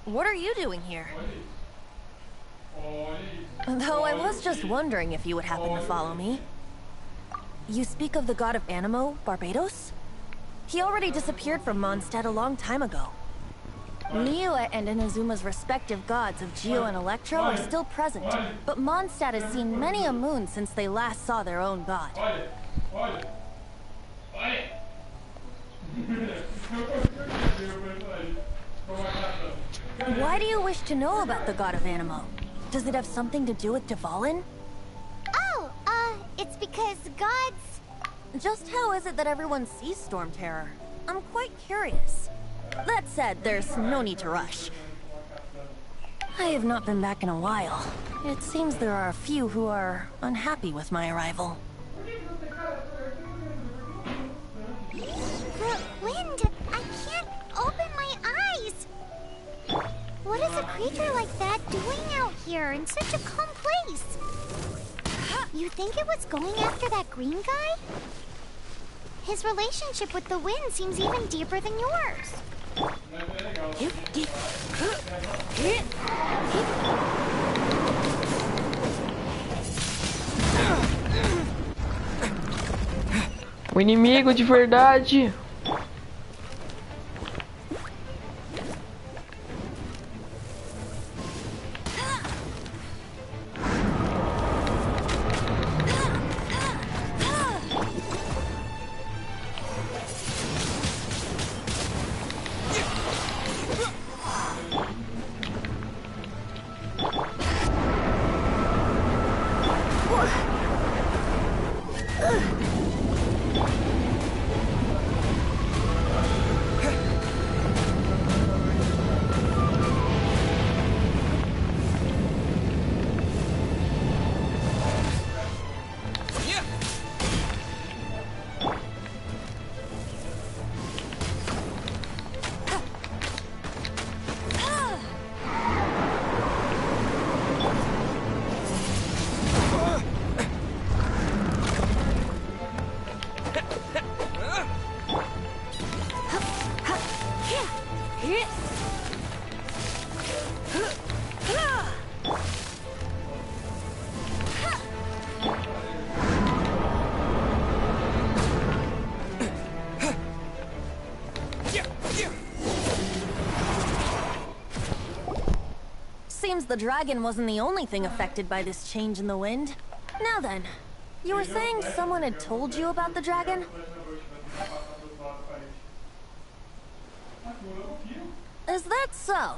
Speaker 10: What are you doing here? Though I was just wondering if you would happen to follow me. You speak of the god of Animo, Barbados? He already disappeared from Mondstadt a long time ago. Liyue and Inazuma's respective gods of Geo and Electro are still present, but Mondstadt has seen many a moon since they last saw their own god. Why do you wish to know about the god of Animo? Does it have something to do with Dvalin?
Speaker 3: Oh, it's because gods...
Speaker 10: Just how is it that everyone sees Storm Terror? I'm quite curious. That said, there's no need to rush. I have not been back in a while. It seems there are a few who are unhappy with my arrival.
Speaker 3: The wind! I can't open my eyes! What is a creature like that doing out here in such a calm place? You think it was going after that green guy? His relationship with the wind seems even deeper than yours.
Speaker 1: O inimigo de verdade.
Speaker 11: Seems the dragon wasn't the only thing affected by this change in the wind. Now then, you were saying someone had told you about the dragon? Is that so?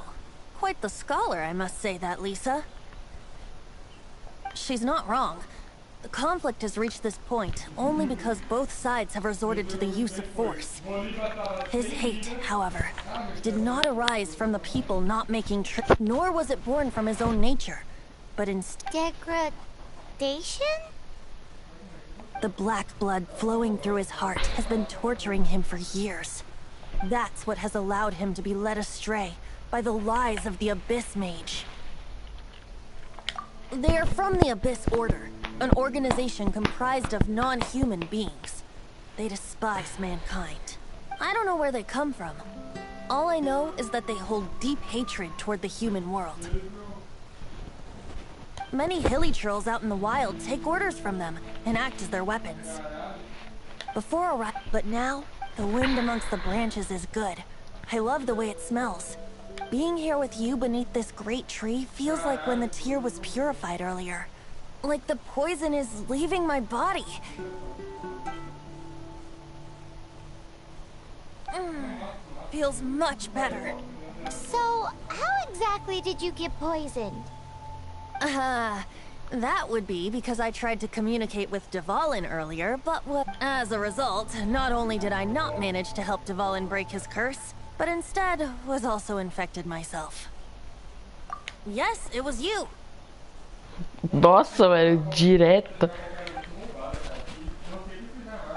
Speaker 11: Quite the scholar, I must say that, Lisa. She's not wrong. The conflict has reached this point only because both sides have resorted to the use of force. His hate, however, did not arise from the people not making nor was it born from his own nature, but instead...
Speaker 3: Degradation?
Speaker 11: The black blood flowing through his heart has been torturing him for years. That's what has allowed him to be led astray by the lies of the Abyss Mage. They are from the Abyss Order, an organization comprised of non-human beings. They despise mankind. I don't know where they come from. All I know is that they hold deep hatred toward the human world. Many hilly trolls out in the wild take orders from them and act as their weapons. But now, the wind amongst the branches is good. I love the way it smells. Being here with you beneath this great tree feels like when the tear was purified earlier. Like the poison is leaving my body. Feels much better.
Speaker 3: So, how exactly did you get poisoned?
Speaker 11: That would be because I tried to communicate with Dvalin earlier, but as a result, not only did I not manage to help Dvalin break his curse, but instead was also infected myself. Yes, it was you.
Speaker 1: Nossa, velho, direto.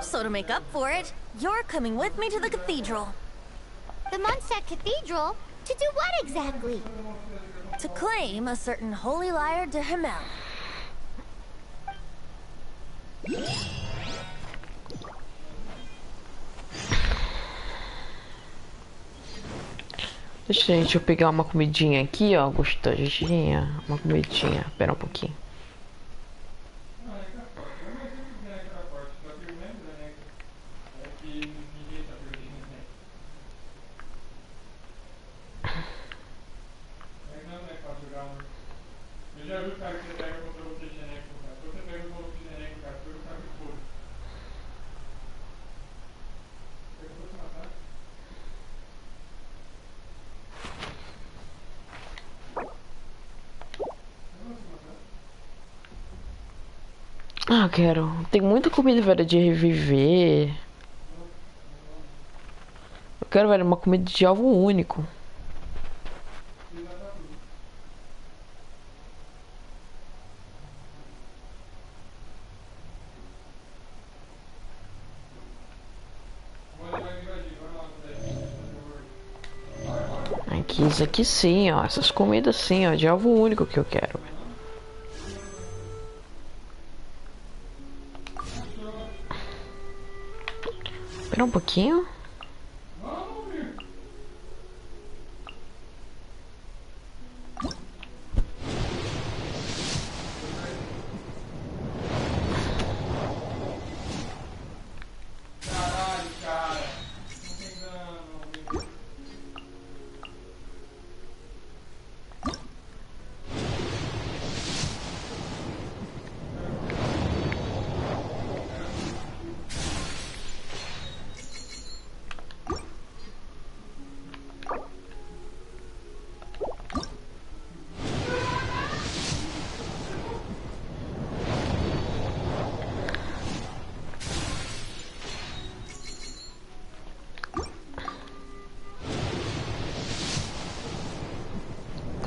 Speaker 11: So to make up for it, you're coming with me to the cathedral.
Speaker 3: The Mondstadt Cathedral? To do what exactly?
Speaker 11: To claim a certain holy lyre de Himmel.
Speaker 1: Deixa eu pegar uma comidinha aqui, ó, gostosinha. Uma comidinha, espera um pouquinho.
Speaker 8: Eu já vi o cara que você pega contra você geneco, cara. Se você pega o volume de geneco, cara, você sabe que foda. Você acabou de se matar?
Speaker 1: Ah, quero. Tem muita comida, velho, de reviver. Eu quero, velho, uma comida de alvo único. Aqui, isso aqui sim, ó. Essas comidas sim, ó. De alvo único que eu quero. Espera um pouquinho.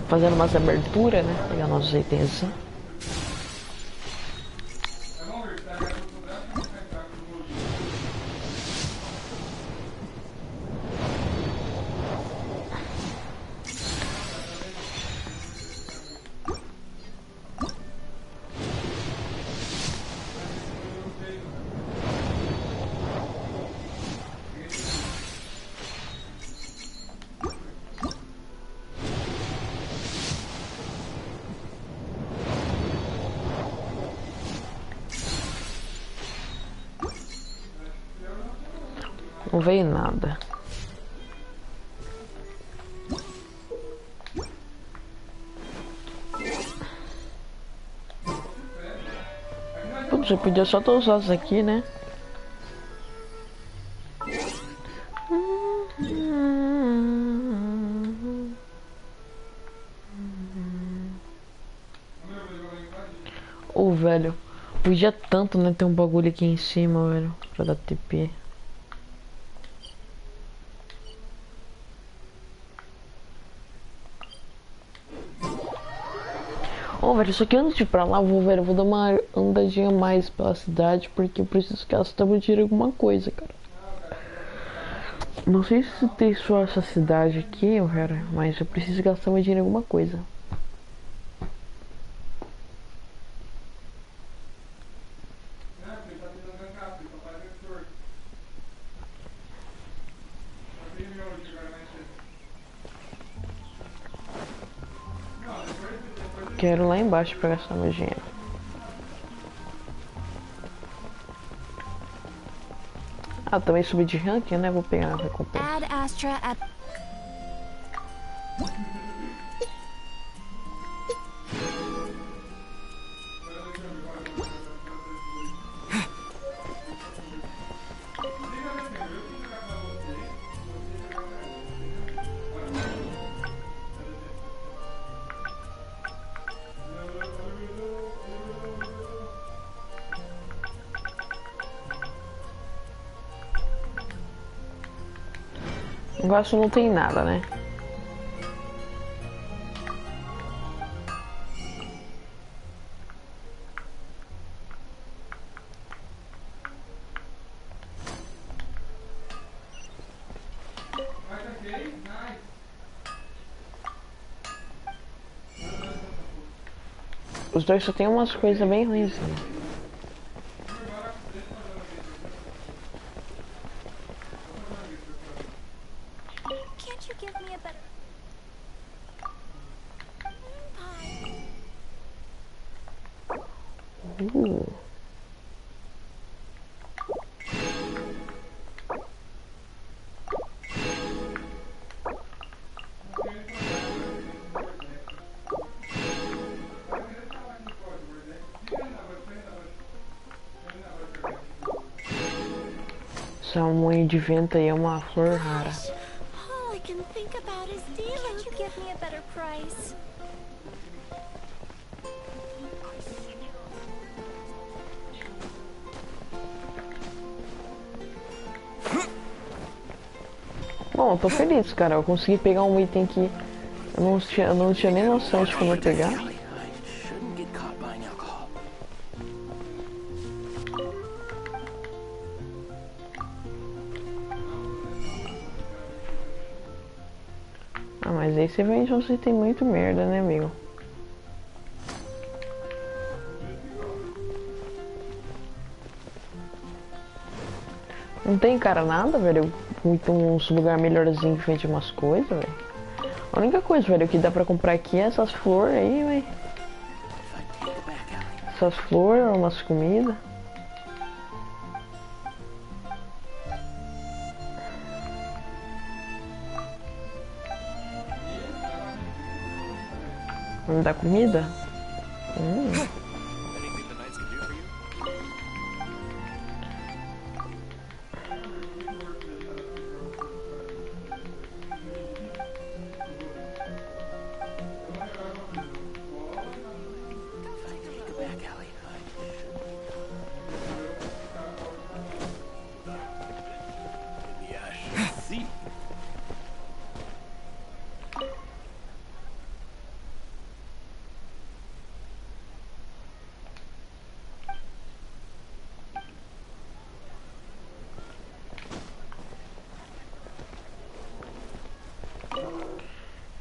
Speaker 1: Fazendo umas aberturas, né? Pegar nossos itens. Não veio nada. Putz, eu podia só ter usado isso aqui, né? Ô, velho, podia tanto, né, ter um bagulho aqui em cima, velho, pra dar TP. Ô, velho, só que antes de ir pra lá, eu vou dar uma andadinha mais pela cidade, porque eu preciso gastar meu dinheiro em alguma coisa, cara. Não sei se tem só essa cidade aqui, cara, mas eu preciso gastar meu dinheiro em alguma coisa. Quero ir lá embaixo pra gastar meu dinheiro. Ah, também subi de ranking, né? Vou pegar a recompensa.
Speaker 7: Add Astra at...
Speaker 1: O negócio não tem nada, né? Os dois só tem umas coisas bem ruins, né?
Speaker 3: Can't you give me a better pie?
Speaker 1: Essa moinho de vento aí é uma flor rara.
Speaker 3: All I can think about is dealing. Can't you give me a better price?
Speaker 1: Bom, eu tô feliz, cara. Eu consegui pegar um item que eu não tinha nem noção de como eu pegar. Ah, mas aí você vende uns itens muito merda, né, amigo? Não tem cara nada, velho. Uns lugar melhorzinho que vende umas coisas, velho. A única coisa, velho, que dá pra comprar aqui é essas flores aí, velho. Essas flores, umas comidas. Não dá comida?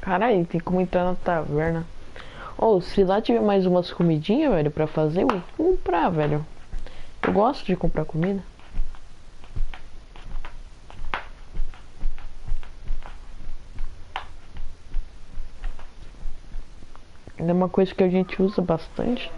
Speaker 1: Caralho, tem como entrar na taverna. Ou, se lá tiver mais umas comidinhas, velho, pra fazer, eu vou comprar, velho. Eu gosto de comprar comida. É uma coisa que a gente usa bastante.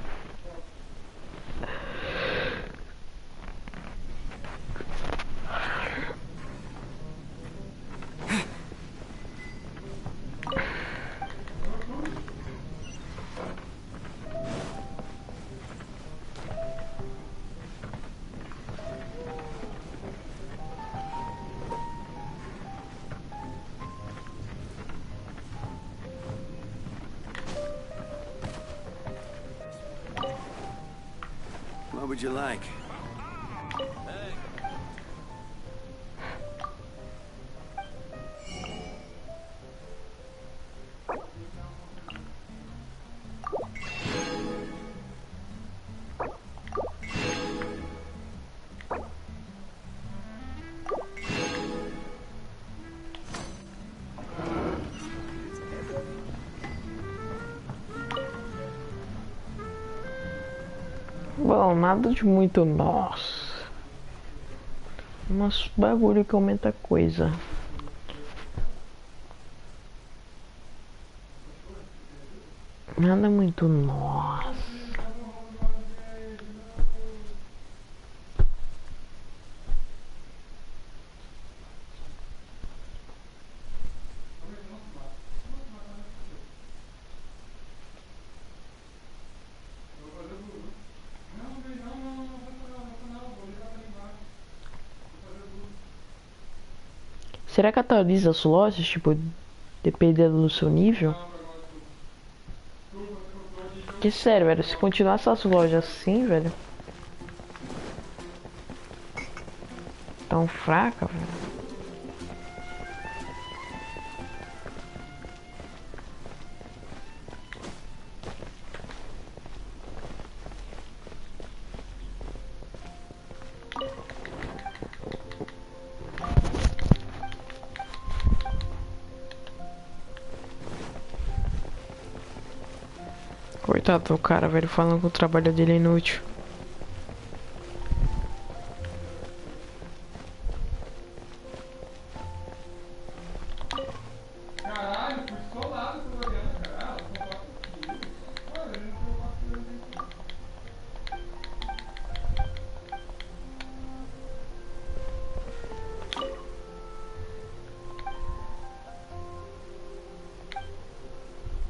Speaker 12: What would you like?
Speaker 1: Bom, nada de muito nossa. Mas bagulho que aumenta coisa. Nada muito nossa. Será que atualiza as lojas, tipo, dependendo do seu nível? Que sério, velho, se continuar essas lojas assim, velho, tão fraca, velho. Coitado do cara, velho, falando que o trabalho dele é inútil.
Speaker 8: Caralho, fui solado pela Oriana, cara. Ela concorda comigo. Mano, ele não foi uma coisa assim.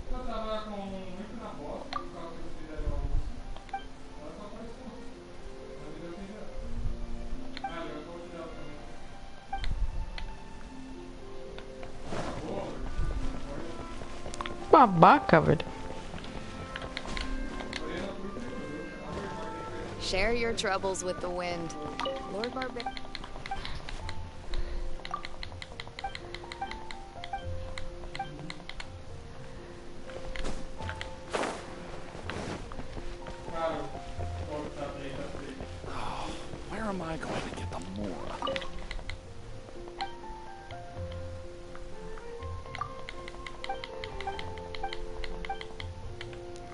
Speaker 8: Eu tava com muito na bosta, por causa que vocês fizeram a Lúcia. Ela só apareceu. Ela me deu sem zero. Ah, eu vou tirar ela também.
Speaker 1: Babaca, velho.
Speaker 13: Share your troubles with the wind. Lord Barbarian.
Speaker 5: Where am I going to get the more?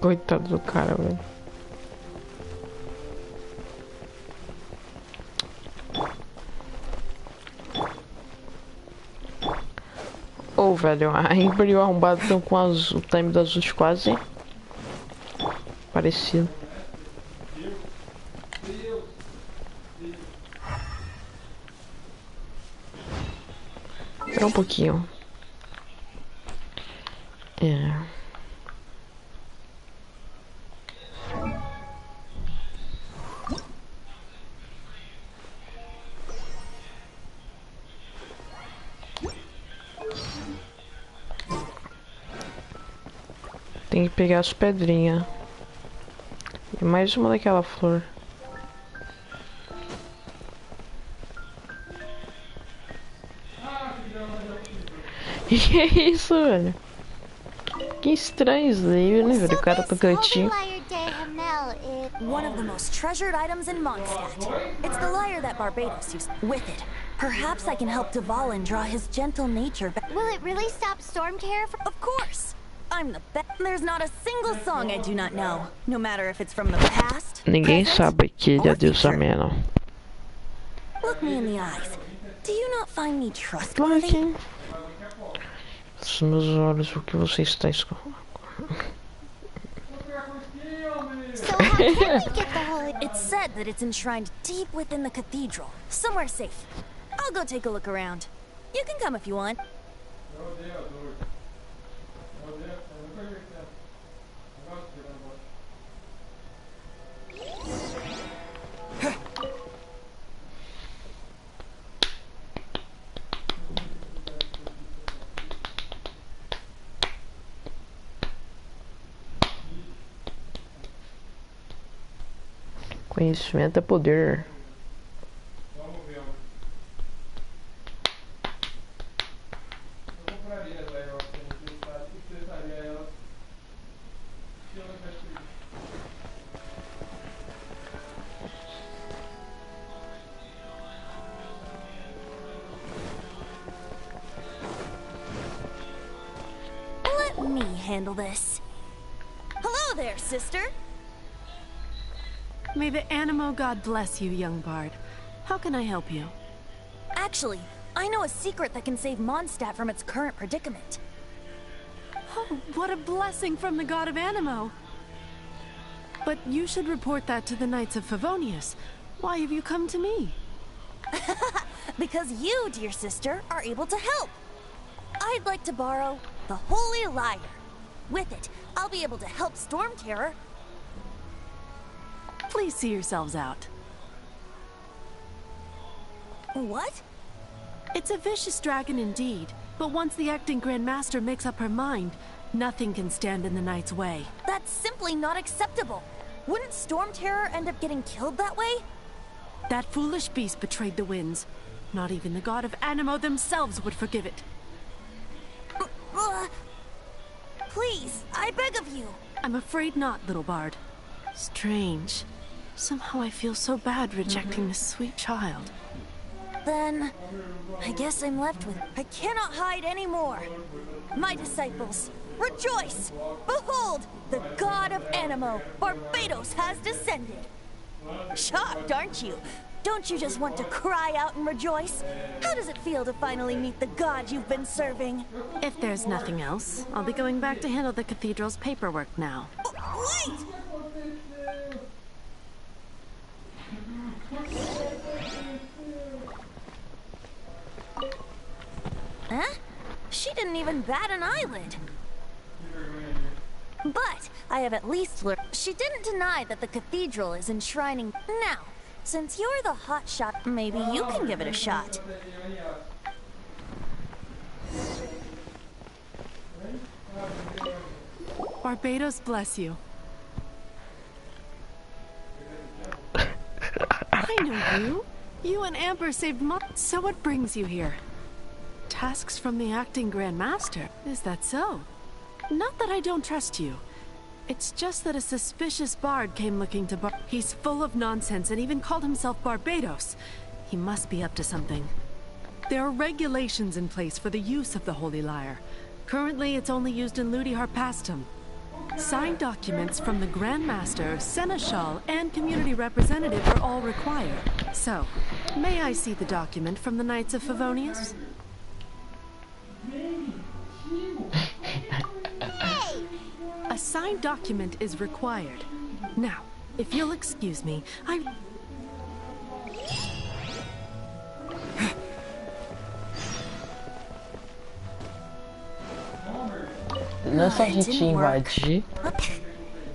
Speaker 1: Coitado do cara, velho. Ô, velho, a Ember e o arrombado estão com o time das ult quase parecido. Espera um pouquinho. É. Tem que pegar as pedrinhas. E mais uma daquela flor. Que é isso, velho? Que estranho isso aí, né, velho? O cara do cantinho.
Speaker 11: One of the most treasured items in Mondstadt. It's the lyre that Barbados used. With it, perhaps I can help Dvalin draw his gentle nature back.
Speaker 3: Will it really stop Stormcare from...
Speaker 11: Of course! I'm the best. There's not a single song I do not know, no matter if it's from the past,
Speaker 1: Ninguém sabe que ele é
Speaker 11: or
Speaker 1: Deus
Speaker 11: future.
Speaker 1: ameno.
Speaker 11: Look me in the eyes. Do you not find me trustworthy?
Speaker 1: Os meus olhos, o que você está escondendo?
Speaker 11: It's said that it's enshrined deep within the cathedral, somewhere safe. I'll go take a look around. You can come if you want.
Speaker 1: Conhecimento é poder.
Speaker 8: Vamos ver. Eu compraria ela, eu testaria ela se ela tivesse isso.
Speaker 11: Let me handle this. Hello there, sister.
Speaker 9: May the Animo God bless you, young bard. How can I help you?
Speaker 11: Actually, I know a secret that can save Mondstadt from its current predicament.
Speaker 9: Oh, what a blessing from the god of Animo! But you should report that to the Knights of Favonius. Why have you come to me?
Speaker 11: Because you, dear sister, are able to help. I'd like to borrow the Holy Lyre. With it, I'll be able to help Storm Terror.
Speaker 9: Please see yourselves out.
Speaker 11: What?
Speaker 9: It's a vicious dragon indeed, but once the acting Grand Master makes up her mind, nothing can stand in the Knight's way.
Speaker 11: That's simply not acceptable. Wouldn't Storm Terror end up getting killed that way?
Speaker 9: That foolish beast betrayed the winds. Not even the god of Animo themselves would forgive it.
Speaker 11: Please, I beg of you.
Speaker 9: I'm afraid not, little bard. Strange. Somehow I feel so bad rejecting this sweet child.
Speaker 11: Then, I guess I'm left with... I cannot hide anymore. My disciples, rejoice! Behold, the god of Animo, Barbados, has descended. Shocked, aren't you? Don't you just want to cry out and rejoice? How does it feel to finally meet the god you've been serving?
Speaker 9: If there's nothing else, I'll be going back to handle the cathedral's paperwork now.
Speaker 11: Wait! Huh? She didn't even bat an eyelid. But I have at least learned. She didn't deny that the cathedral is enshrining. Now, since you're the hotshot, maybe you can give it a shot.
Speaker 9: Barbados bless you. I know you. You and Amber saved So what brings you here? Tasks from the acting Grand Master. Is that so? Not that I don't trust you. It's just that a suspicious bard came looking to He's full of nonsense and even called himself Barbados. He must be up to something. There are regulations in place for the use of the Holy Lyre. Currently, it's only used in Ludi Harpastum. Signed documents from the Grand Master, Seneschal, and community representative are all required. So, may I see the document from the Knights of Favonius? A signed document is required. Now, if you'll excuse me,
Speaker 1: Não é só a gente invadir.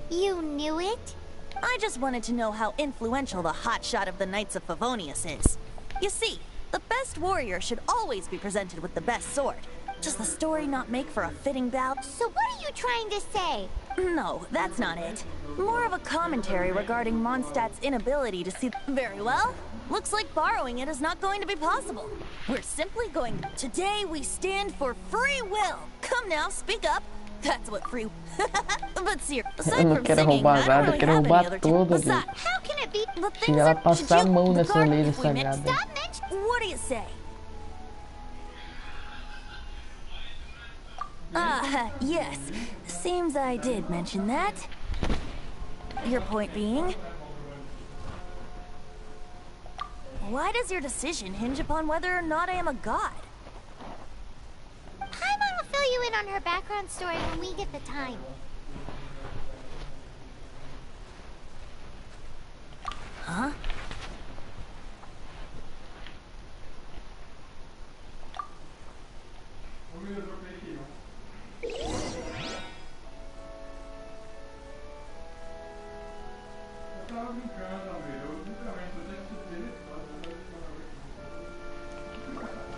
Speaker 3: You knew it?
Speaker 11: I just wanted to know how influential the hotshot of the Knights of Favonius is. You see, the best warrior should always be presented with the best sword. Does the story not make for a fitting battle?
Speaker 3: So what are you trying to say?
Speaker 11: No, that's not it. More of a commentary regarding Mondstadt's inability to see... Very well. Looks like borrowing it is not going to be possible. We're simply going... Today we stand for free will. Come now, speak up. That's what free... But seriously, aside from singing, I don't really have any other... Besides, how can it be... The things
Speaker 1: ela
Speaker 11: are...
Speaker 1: passar a mão
Speaker 11: The
Speaker 1: nessa
Speaker 11: garden,
Speaker 1: orelha
Speaker 11: if we mix-
Speaker 1: salgada.
Speaker 11: Stop mentioning... What do you say? Yes. Seems I did mention that. Your point being? Why does your decision hinge upon whether or not I am a god?
Speaker 3: Paimon will fill you in on her background story when we get the time.
Speaker 11: Huh?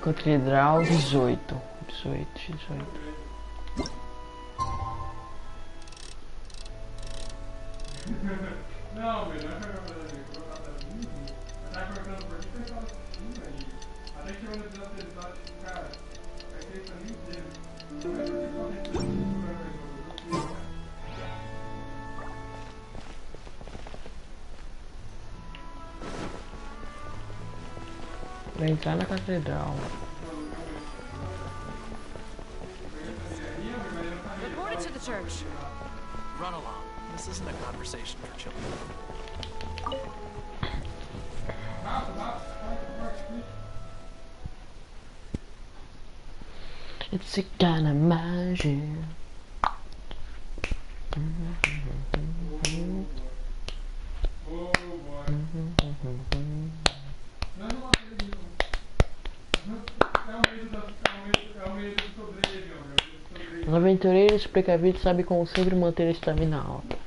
Speaker 1: Catedral 18.
Speaker 8: Não, melhor jogar pra ele. perguntando por que eu tava assistindo aí. Até que eu olhei no episódio, tipo, cara, vai ter isso ali inteiro. Não é porque pode ter isso,
Speaker 1: Pra entrar na catedral.
Speaker 11: Report it to the church.
Speaker 12: Run along. This isn't a conversation for children.
Speaker 1: It's a kind of magic. Um aventureiro precavido sabe como sempre manter a estamina alta.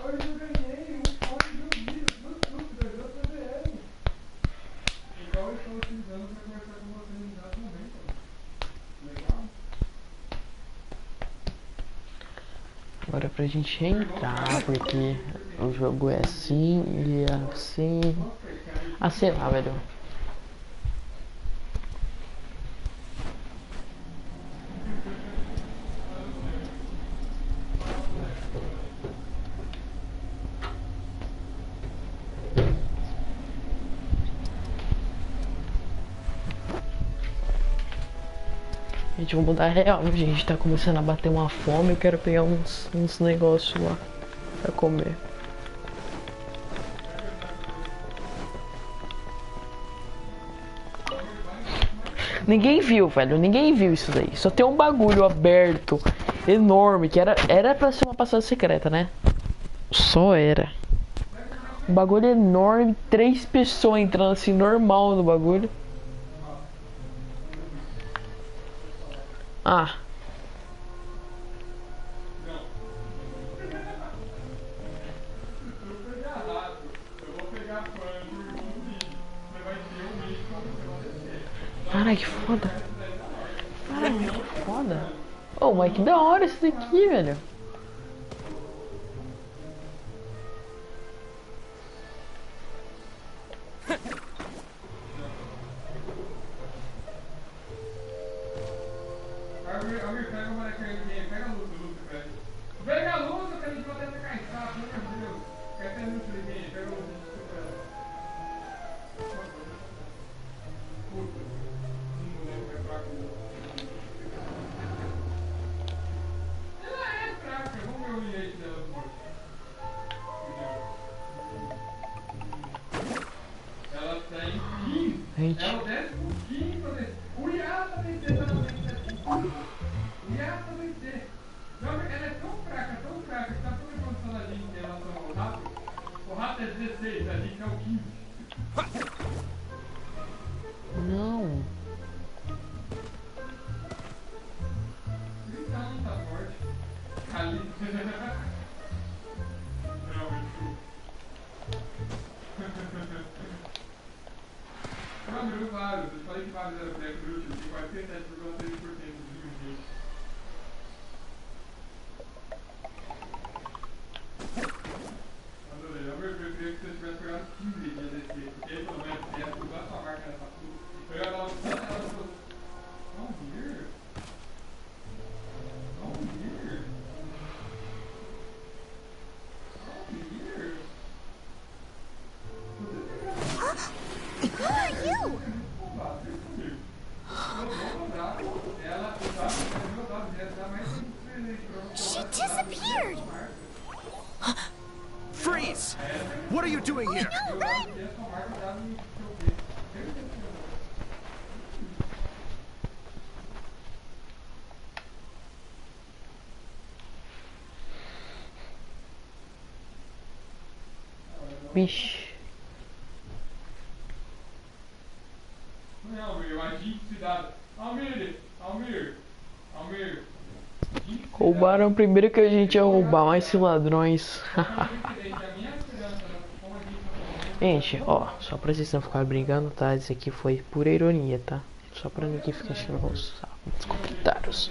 Speaker 8: hoje eu ganhei um fone de ouvido do JBL. Igual eu estou utilizando para conversar com você no exato momento. Legal?
Speaker 1: Agora pra gente entrar, porque o jogo é assim e é assim. Ah, sei lá, velho. Gente, vou mudar real, gente. Tá começando a bater uma fome. Eu quero pegar uns negócios lá pra comer. Ninguém viu, velho. Ninguém viu isso daí. Só tem um bagulho aberto, enorme, que era pra ser uma passagem secreta, né? Só era. Um bagulho enorme, 3 pessoas entrando assim, normal no bagulho. Ah. Caralho, que foda. Caralho, que foda. Oh, mas que da hora isso daqui, velho.
Speaker 8: Pega o moleque, pega a luz, velho. Pega a luz, eu quero ir pra dentro da caixada, pelo amor de Deus. Quer ter luz, ninguém, pega a luz, desculpa ela. Puta, um moleque é fraco. Ela é fraca, vamos ver o leite dela depois. Ela tem 15. Ela desce com 15 pra descer. O Iá também tem o Iá também tem. Ela é tão fraca, que tá toda a condição da gente em relação ao rato. O rato é 16, a gente é o 15.
Speaker 1: Não.
Speaker 8: Então não tá forte. Ali. Não, isso. Eu abriu vários, eu falei que vários eram Black Root, tem 47,3% de gente. Adorei, eu queria que você tivesse pegado 15 dias desse jeito, porque aí pelo menos você ia usar sua marca nessa tudo. Eu ia dar um tanto ela falou, não vir. Não vir.
Speaker 3: Who are you? She disappeared!
Speaker 12: Freeze! What are you doing here?
Speaker 3: No, run!
Speaker 1: Vixe. Roubaram primeiro que a gente ia roubar, mais se ladrões. Gente, ó, só pra vocês não ficarem brigando, tá? Isso aqui foi pura ironia, tá? Só pra ninguém ficar enchendo o saco nos comentários.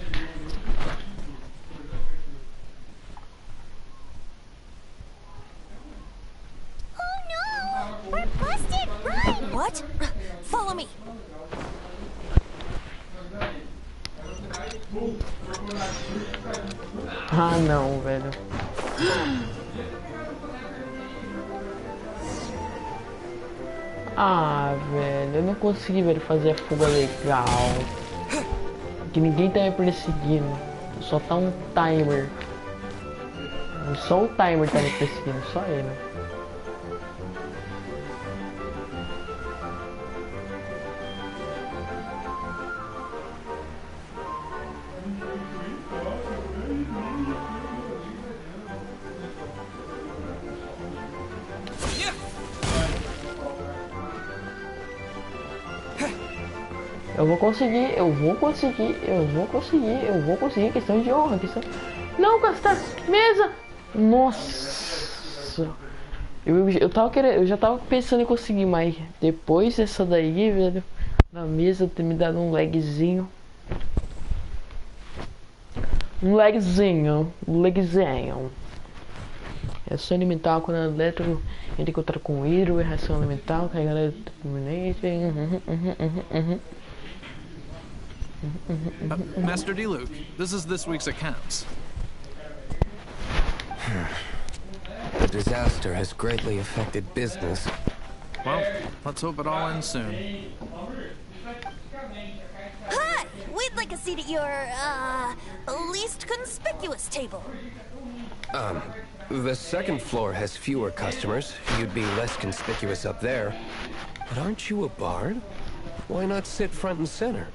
Speaker 3: Oh no!
Speaker 11: Follow me.
Speaker 1: Ah, não, velho. Ah, velho, eu não consegui, velho, fazer a fuga legal. Que ninguém tá me perseguindo. Só tá um timer. Só o timer tá me perseguindo, só ele. Eu vou conseguir, eu vou conseguir, eu vou conseguir, eu vou conseguir. Questão de honra, questão... Não, gastar mesa! Nossa! Eu tava querendo, eu já tava pensando em conseguir, mas depois dessa daí, velho, na mesa ter me dado um lagzinho. Um lagzinho. Reação alimentar quando o elétrico entra em contato com o hidro, reação alimentar, carregar eletrodominante.
Speaker 12: Master D-Luke, this is this week's accounts.
Speaker 14: The disaster has greatly affected business.
Speaker 12: Well, let's hope it all ends soon.
Speaker 11: Hi! We'd like a seat at your, least conspicuous table.
Speaker 14: The second floor has fewer customers. You'd be less conspicuous up there. But aren't you a bard? Why not sit front and center?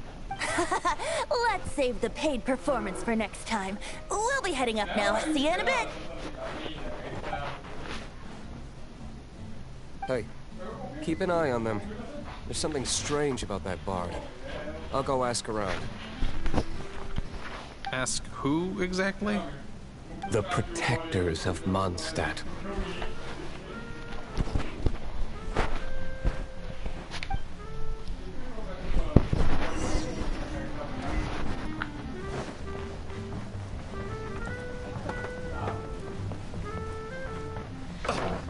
Speaker 11: Let's save the paid performance for next time. We'll be heading up now. See you in a bit.
Speaker 15: Hey, keep an eye on them. There's something strange about that bard. I'll go ask around.
Speaker 12: Ask who exactly?
Speaker 14: The protectors of Mondstadt.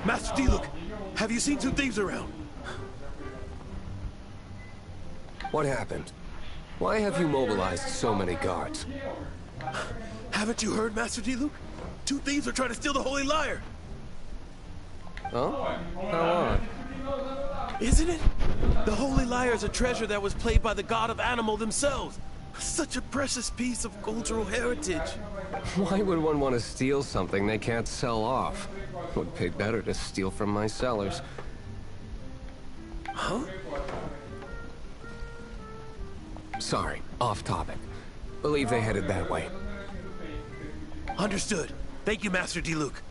Speaker 16: Master D-Luke, have you seen two thieves around?
Speaker 15: What happened? Why have you mobilized so many guards?
Speaker 16: Haven't you heard, Master D-Luke? Two thieves are trying to steal the Holy Lyre.
Speaker 15: Oh? How odd.
Speaker 16: Isn't it? The Holy Lyre is a treasure that was played by the god of animal themselves. Such a precious piece of cultural heritage.
Speaker 15: Why would one want to steal something they can't sell off? Would pay better to steal from my sellers.
Speaker 16: Huh?
Speaker 15: Sorry, off topic. Believe they headed that way.
Speaker 16: Understood. Thank you, Master D-Luke.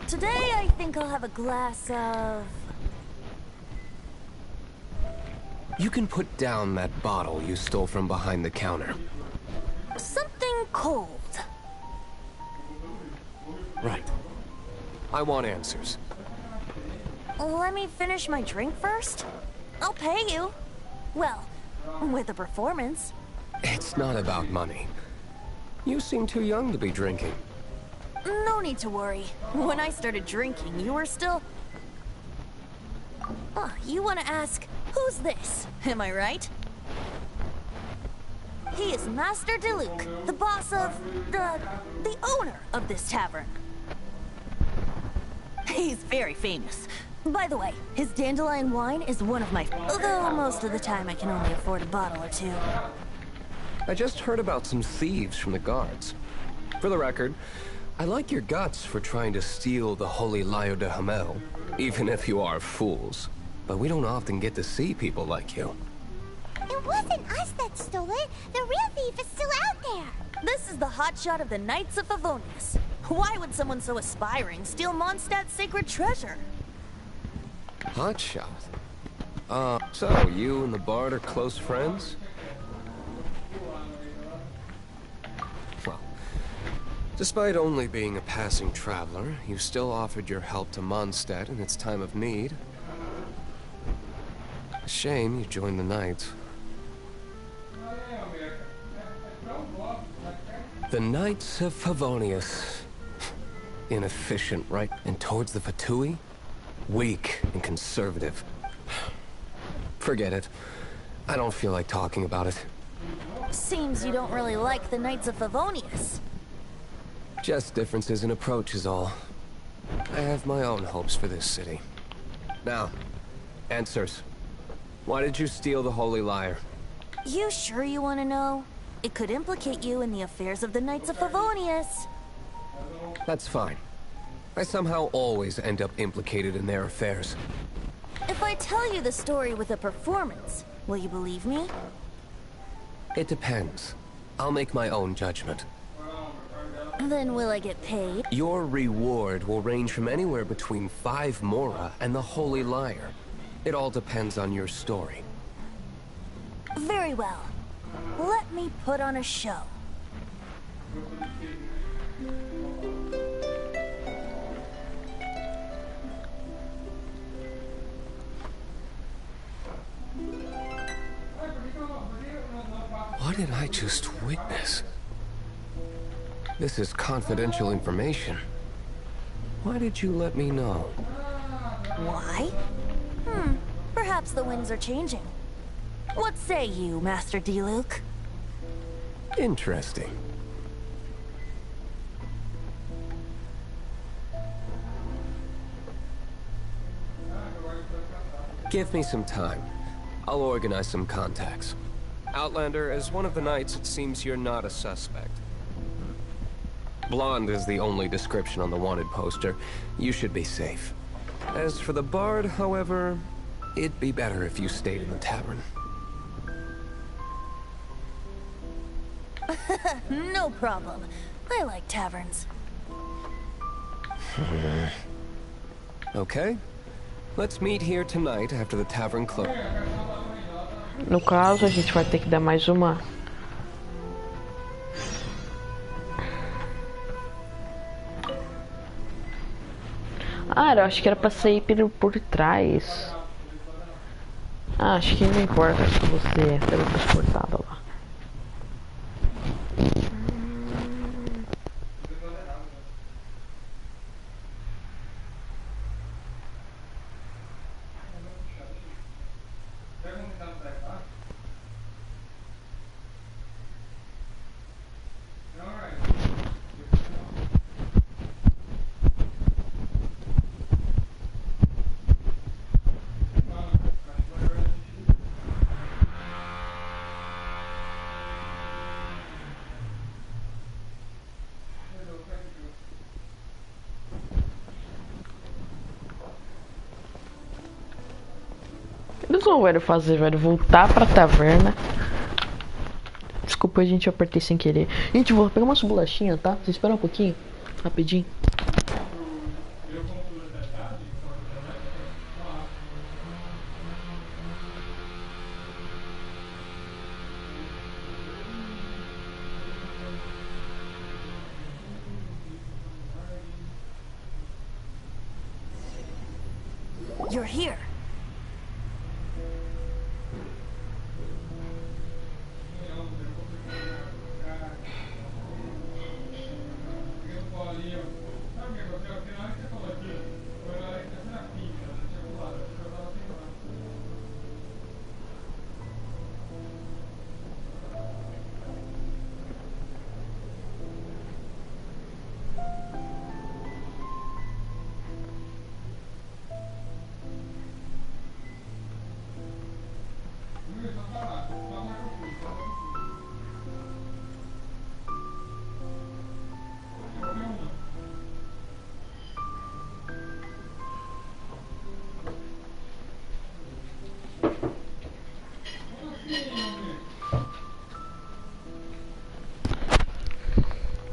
Speaker 11: Today, I think I'll have a glass of...
Speaker 15: You can put down that bottle you stole from behind the counter.
Speaker 11: something cold.
Speaker 15: Right. I want answers.
Speaker 11: Let me finish my drink first. I'll pay you. Well, with a performance.
Speaker 15: It's not about money. You seem too young to be drinking.
Speaker 11: No need to worry. When I started drinking, you were still... Oh, you want to ask, who's this? Am I right? He is Master D-Luke, the boss of... the owner of this tavern. He's very famous. By the way, his dandelion wine is one of my... Although most of the time I can only afford a bottle or two.
Speaker 15: I just heard about some thieves from the guards. For the record, I like your guts for trying to steal the Holy Lyre de Hamel, even if you are fools. But we don't often get to see people like you.
Speaker 3: It wasn't us that stole it. The real thief is still out there.
Speaker 11: This is the hotshot of the Knights of Favonius. Why would someone so aspiring steal Mondstadt's sacred treasure?
Speaker 15: Hotshot? So you and the bard are close friends? Well, despite only being a passing traveler, you still offered your help to Mondstadt in its time of need. Shame you joined the Knights. The Knights of Favonius. Inefficient, right? And towards the Fatui? Weak and conservative. Forget it. I don't feel like talking about it.
Speaker 11: Seems you don't really like the Knights of Favonius.
Speaker 15: Just differences in approach is all. I have my own hopes for this city. Now, answers. Why did you steal the Holy Lyre?
Speaker 11: You sure you want to know? It could implicate you in the affairs of the Knights of Favonius.
Speaker 15: That's fine. I somehow always end up implicated in their affairs.
Speaker 11: If I tell you the story with a performance, will you believe me?
Speaker 15: It depends. I'll make my own judgment.
Speaker 11: Then will I get paid?
Speaker 15: Your reward will range from anywhere between 5 Mora and the Holy Lyre. It all depends on your story.
Speaker 11: Very well. Let me put on a show.
Speaker 15: What did I just witness? This is confidential information. Why did you let me know?
Speaker 11: Why? Perhaps the winds are changing. What say you, Master D-Luke?
Speaker 15: Interesting. Give me some time. I'll organize some contacts. Outlander, as one of the knights, it seems you're not a suspect. Blonde is the only description on the wanted poster. You should be safe. As for the bard, however, it'd be better if you stayed in the tavern.
Speaker 11: No problem. I like taverns.
Speaker 15: Okay. Let's meet here tonight after the tavern closes.
Speaker 1: No caso, a gente vai ter que dar mais uma. Ah, eu acho que era pra sair por trás. Ah, acho que não importa se você é teletransportado lá. Eles vão, velho, fazer, velho, voltar pra taverna. Desculpa, gente, eu apertei sem querer. Gente, vou pegar umas bolachinhas, tá? Vocês esperam um pouquinho, rapidinho.
Speaker 11: You're here.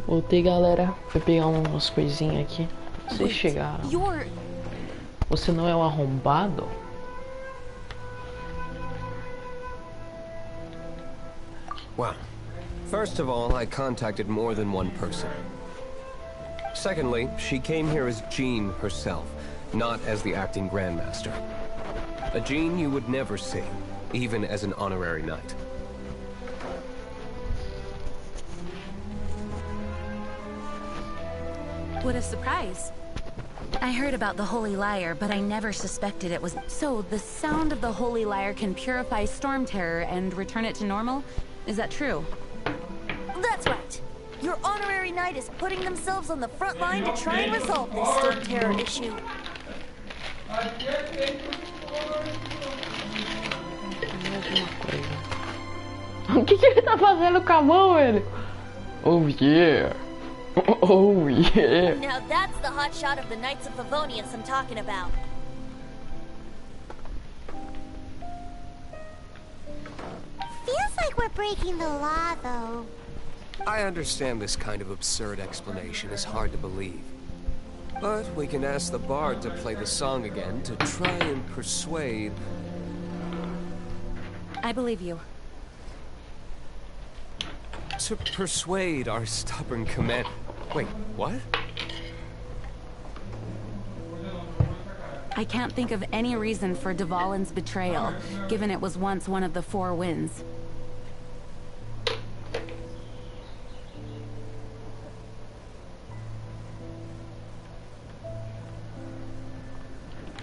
Speaker 1: Voltei, galera. Fui pegar umas coisinhas aqui. Vocês chegaram. Você não é um arrombado?
Speaker 15: Well, first of all, I contacted more than one person. Secondly, she came here as Jean herself, not as the acting Grandmaster. A Jean you would never see, even as an honorary knight.
Speaker 7: What a surprise. I heard about the Holy Lyre, but I never suspected it was... So, the sound of the Holy Lyre can purify Storm Terror and return it to normal? Is that true?
Speaker 11: That's right. Your honorary knight is putting themselves on the front line to try and resolve this Storm Terror issue.
Speaker 1: O que ele tá fazendo com a mão, velho? Oh yeah. Oh yeah.
Speaker 11: Now that's the hot shot of the Knights of Favonius I'm talking about.
Speaker 3: Feels like we're breaking the law, though.
Speaker 15: I understand this kind of absurd explanation is hard to believe. But we can ask the bard to play the song again to try and persuade...
Speaker 7: I believe you.
Speaker 15: To persuade our stubborn command... Wait, what?
Speaker 7: I can't think of any reason for Dvalin's betrayal, given it was once one of the Four Winds.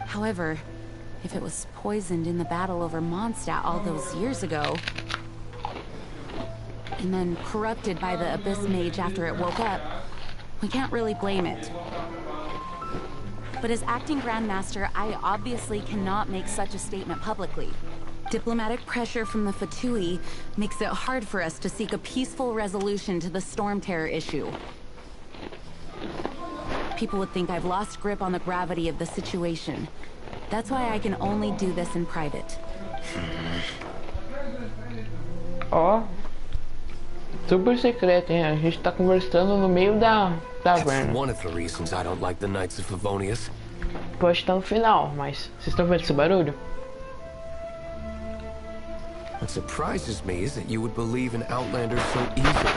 Speaker 7: However, if it was poisoned in the battle over Mondstadt all those years ago, and then corrupted by the Abyss Mage after it woke up, we can't really blame it. But as acting Grandmaster, I obviously cannot make such a statement publicly. Diplomatic pressure from the Fatui makes it hard for us to seek a peaceful resolution to the Storm Terror issue. People would think I've lost grip on the gravity of the situation. That's why I can only do this in private.
Speaker 1: Ó, super secreto, hein? A gente tá conversando no meio da taverna.
Speaker 15: That's one of the reasons I don't like the Knights of Favonius.
Speaker 1: Pode estar no final, mas vocês estão vendo esse barulho?
Speaker 15: What surprises me is that you would believe in Outlanders so easily.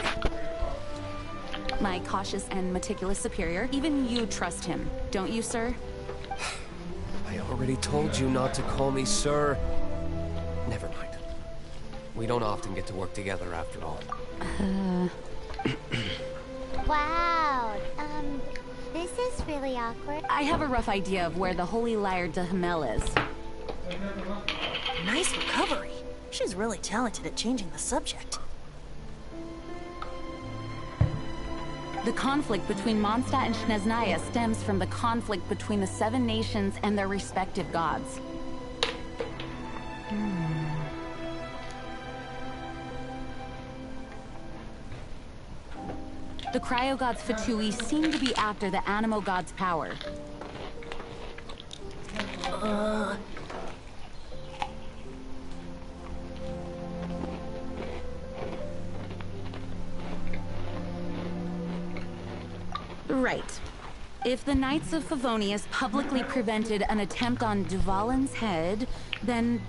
Speaker 7: My cautious and meticulous superior, even you trust him, don't you, sir?
Speaker 15: I already told you not to call me sir. Never mind. We don't often get to work together after all.
Speaker 3: Wow, this is really awkward.
Speaker 7: I have a rough idea of where the Holy Lyre de Hamel is.
Speaker 11: Nice recovery. She's really talented at changing the subject.
Speaker 7: The conflict between Mondstadt and Snezhnaya stems from the conflict between the Seven Nations and their respective gods. The cryo-gods Fatui seem to be after the Animo god's power. Right. If the Knights of Favonius publicly prevented an attempt on Dvalin's head, then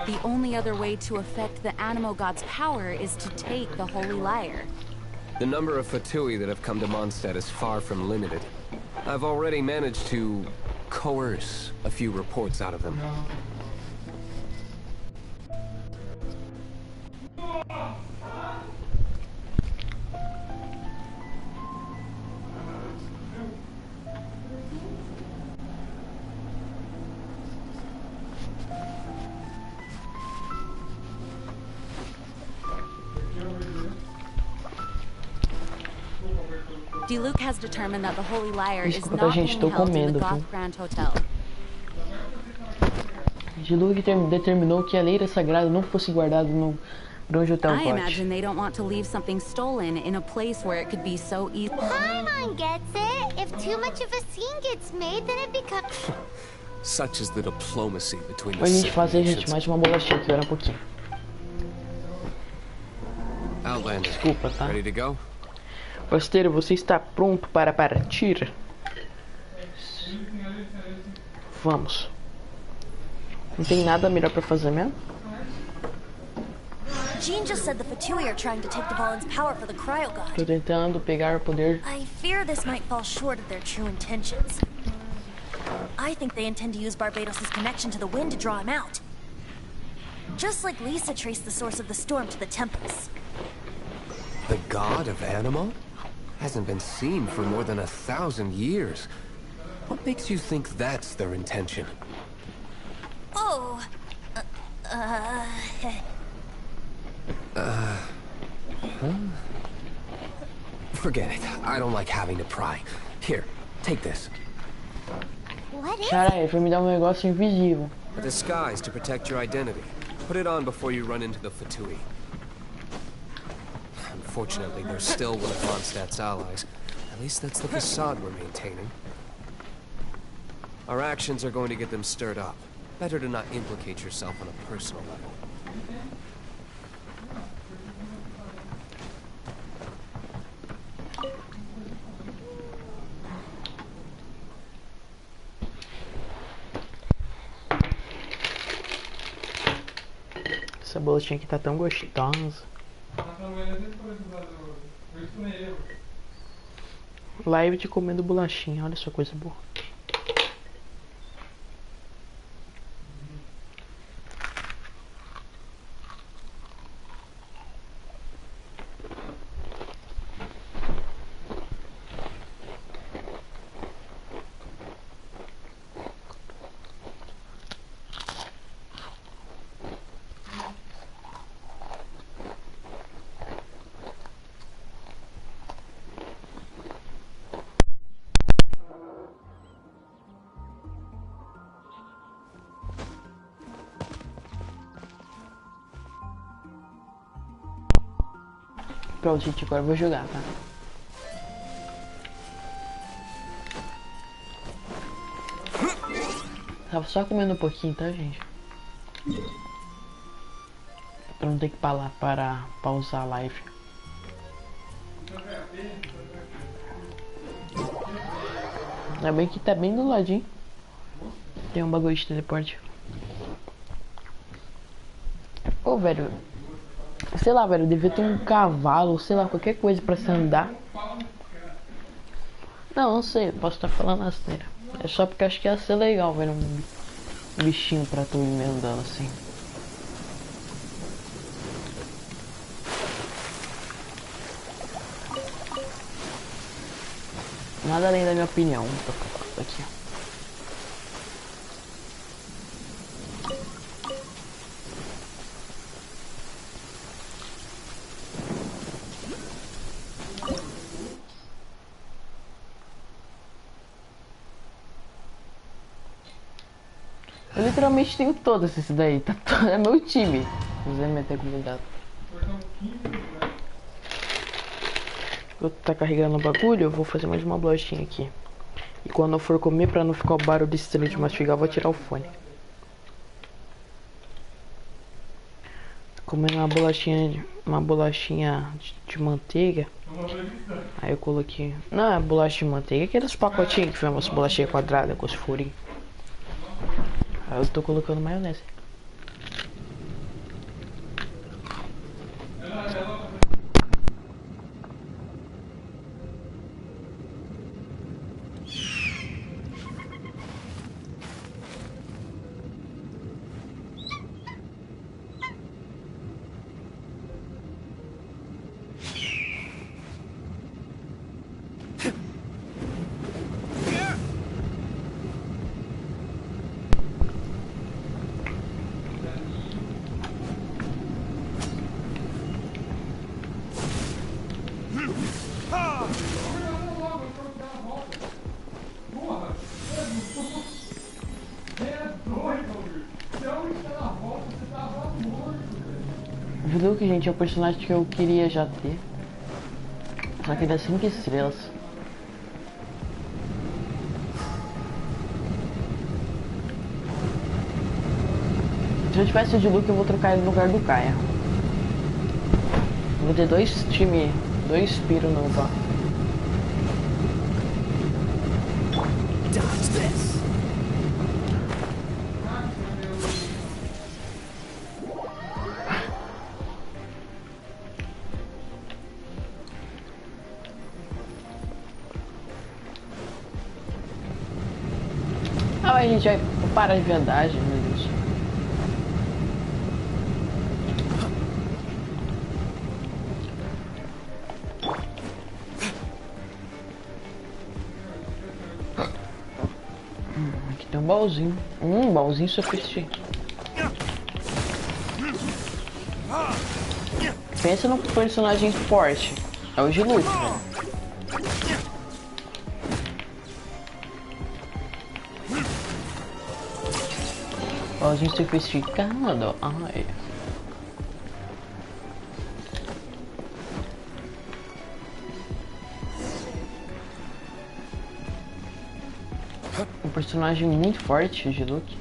Speaker 7: the only other way to affect the Animo god's power is to take the Holy Lyre.
Speaker 15: The number of Fatui that have come to Mondstadt is far from limited. I've already managed to coerce a few reports out of them.
Speaker 7: Diluc has determined that the Holy Lyre is
Speaker 1: Desculpa,
Speaker 7: not
Speaker 1: gente,
Speaker 7: being
Speaker 1: tô
Speaker 7: held in
Speaker 1: comendo,
Speaker 7: the
Speaker 1: viu?
Speaker 7: Goth Grand Hotel.
Speaker 1: Diluc determinou que a leira sagrada não fosse guardada no Grande Hotel
Speaker 7: I
Speaker 1: Pote.
Speaker 7: imagine they don't want to leave something stolen in a place where it could be so easy.
Speaker 3: Paimon gets it. If too much of a scene gets made, then it becomes...
Speaker 15: Such is the diplomacy between the
Speaker 1: Oi, gente,
Speaker 15: Seven
Speaker 1: fazer, gente,
Speaker 15: Nations.
Speaker 1: mais uma bolachinha aqui, olha um pouquinho.
Speaker 15: Outlander,
Speaker 1: Desculpa, tá?
Speaker 15: ready to go?
Speaker 1: Costeiro, você está pronto para partir? Vamos. Não tem nada melhor para fazer mesmo?
Speaker 11: Jean just said the Fatui are trying to take Dvalin's power for the cryo god.
Speaker 1: Tô tentando pegar o poder.
Speaker 11: I fear this might fall short of their true intentions. I think they intend to use Barbados' connection to the wind to draw him out. Just like Lisa traced the source of the storm to the temples.
Speaker 15: The god of Animo? Hasn't been seen for more than 1,000 years. What makes you think that's their intention?
Speaker 11: Oh.
Speaker 15: Forget it. I don't like having to pry. Here, take this.
Speaker 1: Cara, ele foi me dar negócio invisível.
Speaker 15: A disguise to protect your identity. Put it on before you run into the Fatui. Unfortunately, they're still one of Mondstadt's allies. At least that's the facade we're maintaining. Our actions are going to get them stirred up. Better to not implicate yourself on a personal level.
Speaker 1: Essa bolachinha aqui tá tão gostosa. Live de comendo bolachinha, olha só coisa boa. Pronto, gente, agora eu vou jogar, tá? Tava só comendo um pouquinho, tá, gente? Pra não ter que pausar a live. Ainda bem que tá bem do ladinho. Tem um bagulho de teleporte. Ô, velho. Sei lá, velho, devia ter um cavalo, sei lá, qualquer coisa pra se andar. Não sei, posso estar falando asneira. É só porque acho que ia ser legal, velho, um bichinho pra tu ir me andando assim. Nada além da minha opinião, tô falando aqui, ó. Eu literalmente tenho todos esses daí, tá todo, é meu time. Você meter comunidade. Eu tá carregando o bagulho, eu vou fazer mais uma bolachinha aqui. E quando eu for comer, pra não ficar o barulho estranho de mastigar, eu vou tirar o fone. Comendo uma bolachinha de manteiga. Aí eu coloquei. Não, é bolacha de manteiga, aqueles pacotinhos que vem umas bolachinha quadrada com os furinhos. Aí eu tô colocando maionese. Viu que, gente, é o personagem que eu queria já ter. Só que ele é 5 estrelas. Se eu tivesse de Luke, eu vou trocar ele no lugar do Kaia. Vou ter dois Piro no upar. Ah, mas a gente vai parar de viadagem, meu Deus. Tem um baúzinho. Baúzinho sofisticado. Pensa num personagem forte. É o de luta, velho. Baúzinho sofisticado. Ai. Um personagem muito forte de Luke.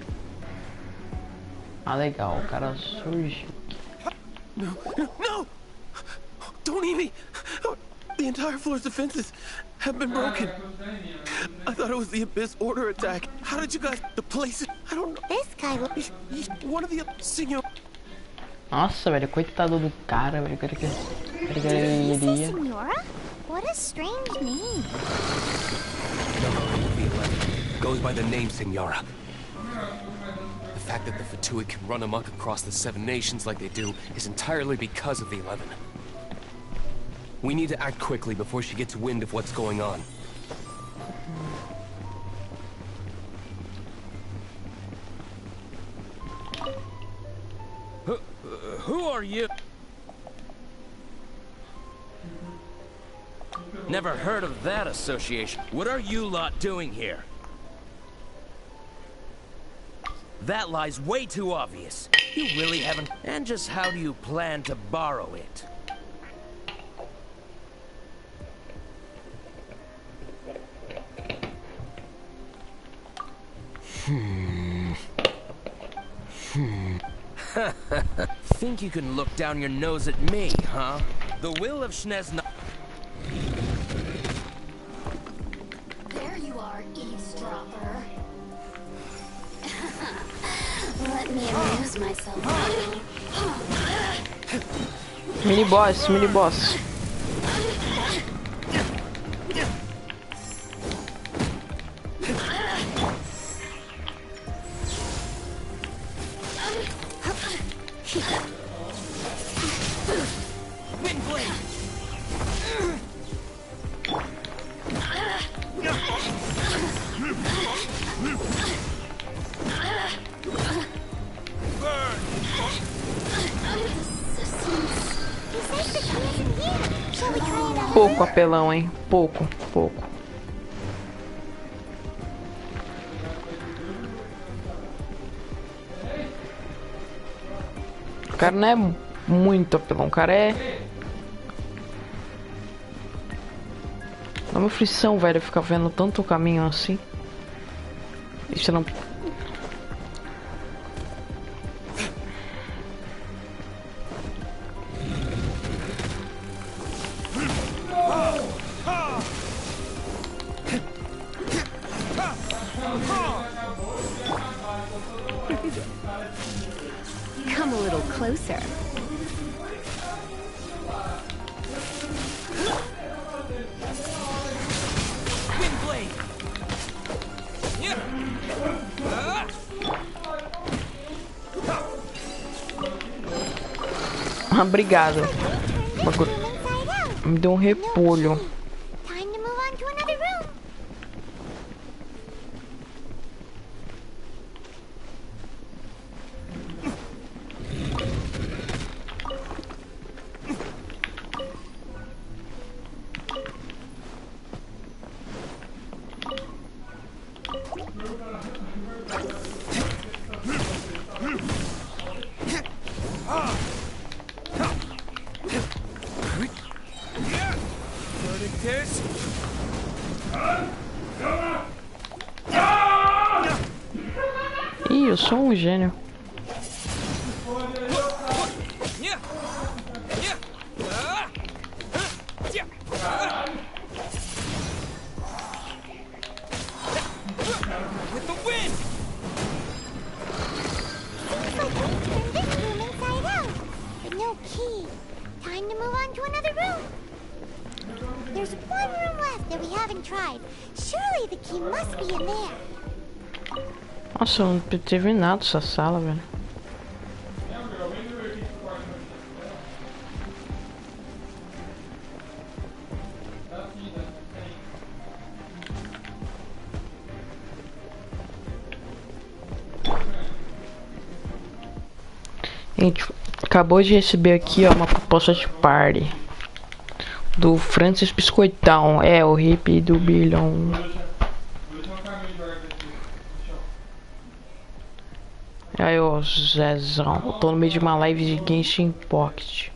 Speaker 1: Ah, legal, o cara surge.
Speaker 16: No! Don't eat me! The entire floor's defenses have been broken. I thought it was the Abyss Order attack. How did you guys... The place... I don't know.
Speaker 3: This guy...
Speaker 16: One of the... Senor...
Speaker 1: Nossa, velho, coitado do cara, velho.
Speaker 3: Did you say Senora? What a strange name.
Speaker 15: Goes by the name Senora. The fact that the Fatui can run amok across the 7 nations like they do is entirely because of the 11. We need to act quickly before she gets wind of what's going on.
Speaker 17: Who are you? Never heard of that association. What are you lot doing here? That lie's way too obvious. You really haven't... And just how do you plan to borrow it? Think you can look down your nose at me, huh? The will of Snezna...
Speaker 3: There you are, eavesdropper. Let me amuse myself.
Speaker 1: Mini boss. Pouco apelão, hein? Pouco. O cara não é muito apelão, o cara é... Dá uma aflição, velho, ficar vendo tanto caminho assim. Isso não...
Speaker 9: Come a little closer.
Speaker 1: Obrigado. Me deu um repolho.
Speaker 3: Time to move on to another room.
Speaker 1: Ih, eu sou um gênio.
Speaker 3: There's one room left that we haven't tried. Surely the key must be in there.
Speaker 1: Nossa, eu não teve nada essa sala, velho. Gente, acabou de receber aqui, ó, uma proposta de party do Francis Biscoitão. É, o hippie do Bilhão. Aí, ó, Zezão. Tô no meio de uma live de Genshin Pocket.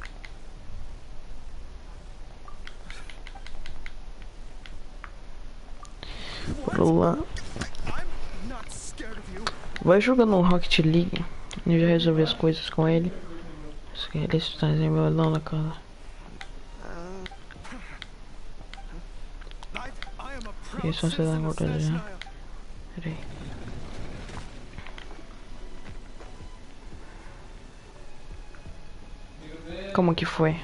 Speaker 1: Lá. Vai jogando no Rocket League. Eu já resolvi as coisas com ele. Ele está em meu não na cara. Isso você dá agora já. Peraí. Como que foi?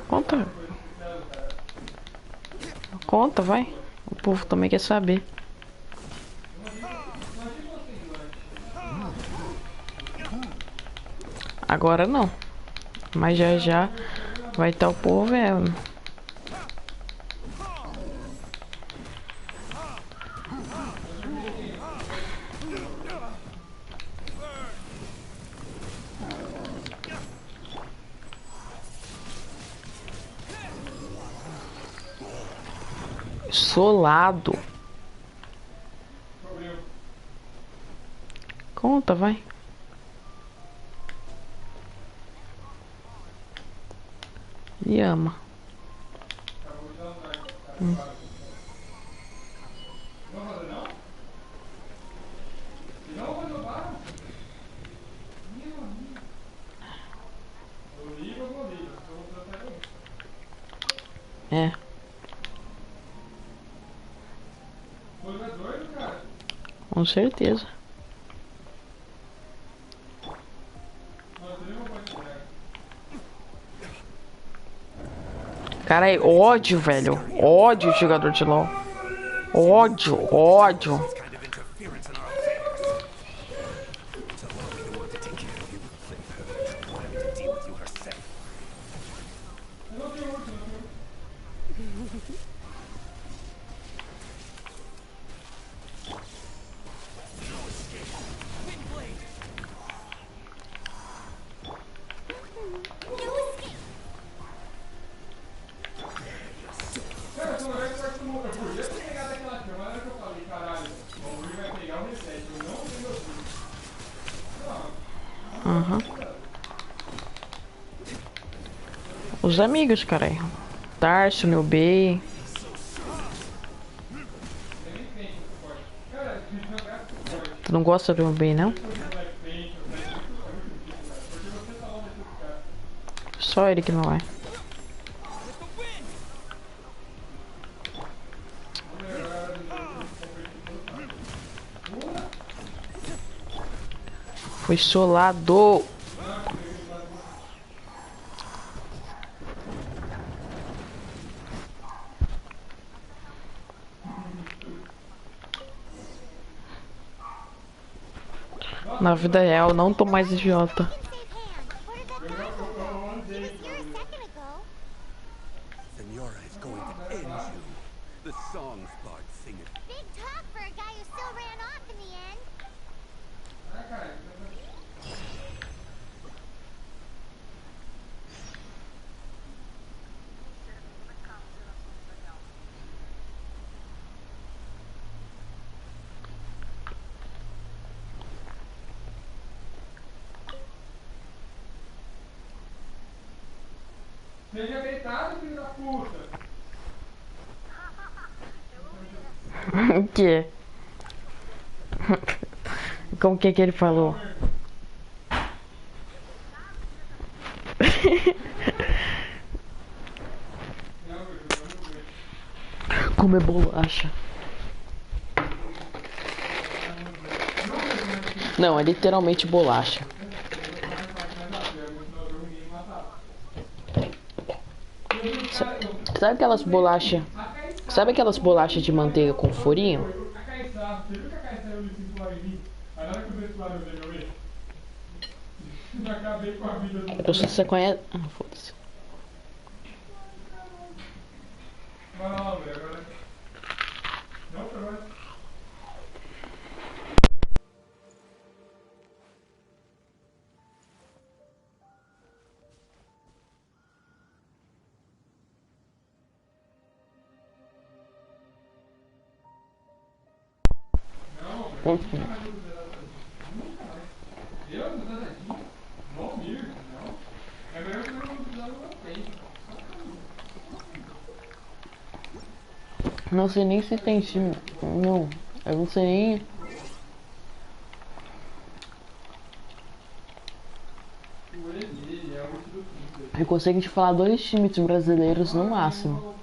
Speaker 1: Conta. Conta, vai. O povo também quer saber. Agora não. Mas já já vai estar o povo vendo. Solado. Conta, vai. E ama. É. Com certeza. Cara, é ódio, velho. Ódio, jogador de LoL. Ódio, ódio. Uhum. Os amigos, cara. Tarso, New Bay. Tu não gosta do New Bay, não? Só ele que não é. Foi solado. Na vida real, não tô mais idiota.
Speaker 5: Senora is going to end you. The songs start singing.
Speaker 3: Big talk for a guy who still ran off in the end.
Speaker 8: Seja deitado, filho da puta!
Speaker 1: O que? Como que ele falou? Comer bolacha. Não, é literalmente bolacha. Sabe aquelas bolachas? Sabe aquelas bolachas de manteiga com furinho?
Speaker 8: Você viu que a Caçando saiu do circular em mim? Aí na hora que eu dei o dele, eu vi. Já acabei com a vida do.
Speaker 1: Eu sei se você conhece. Ah, foda-se.
Speaker 8: Vai lá, velho, agora. Não, agora.
Speaker 1: Não sei nem se tem time. Não, eu não sei nem. Eu consigo te falar 2 times brasileiros no máximo.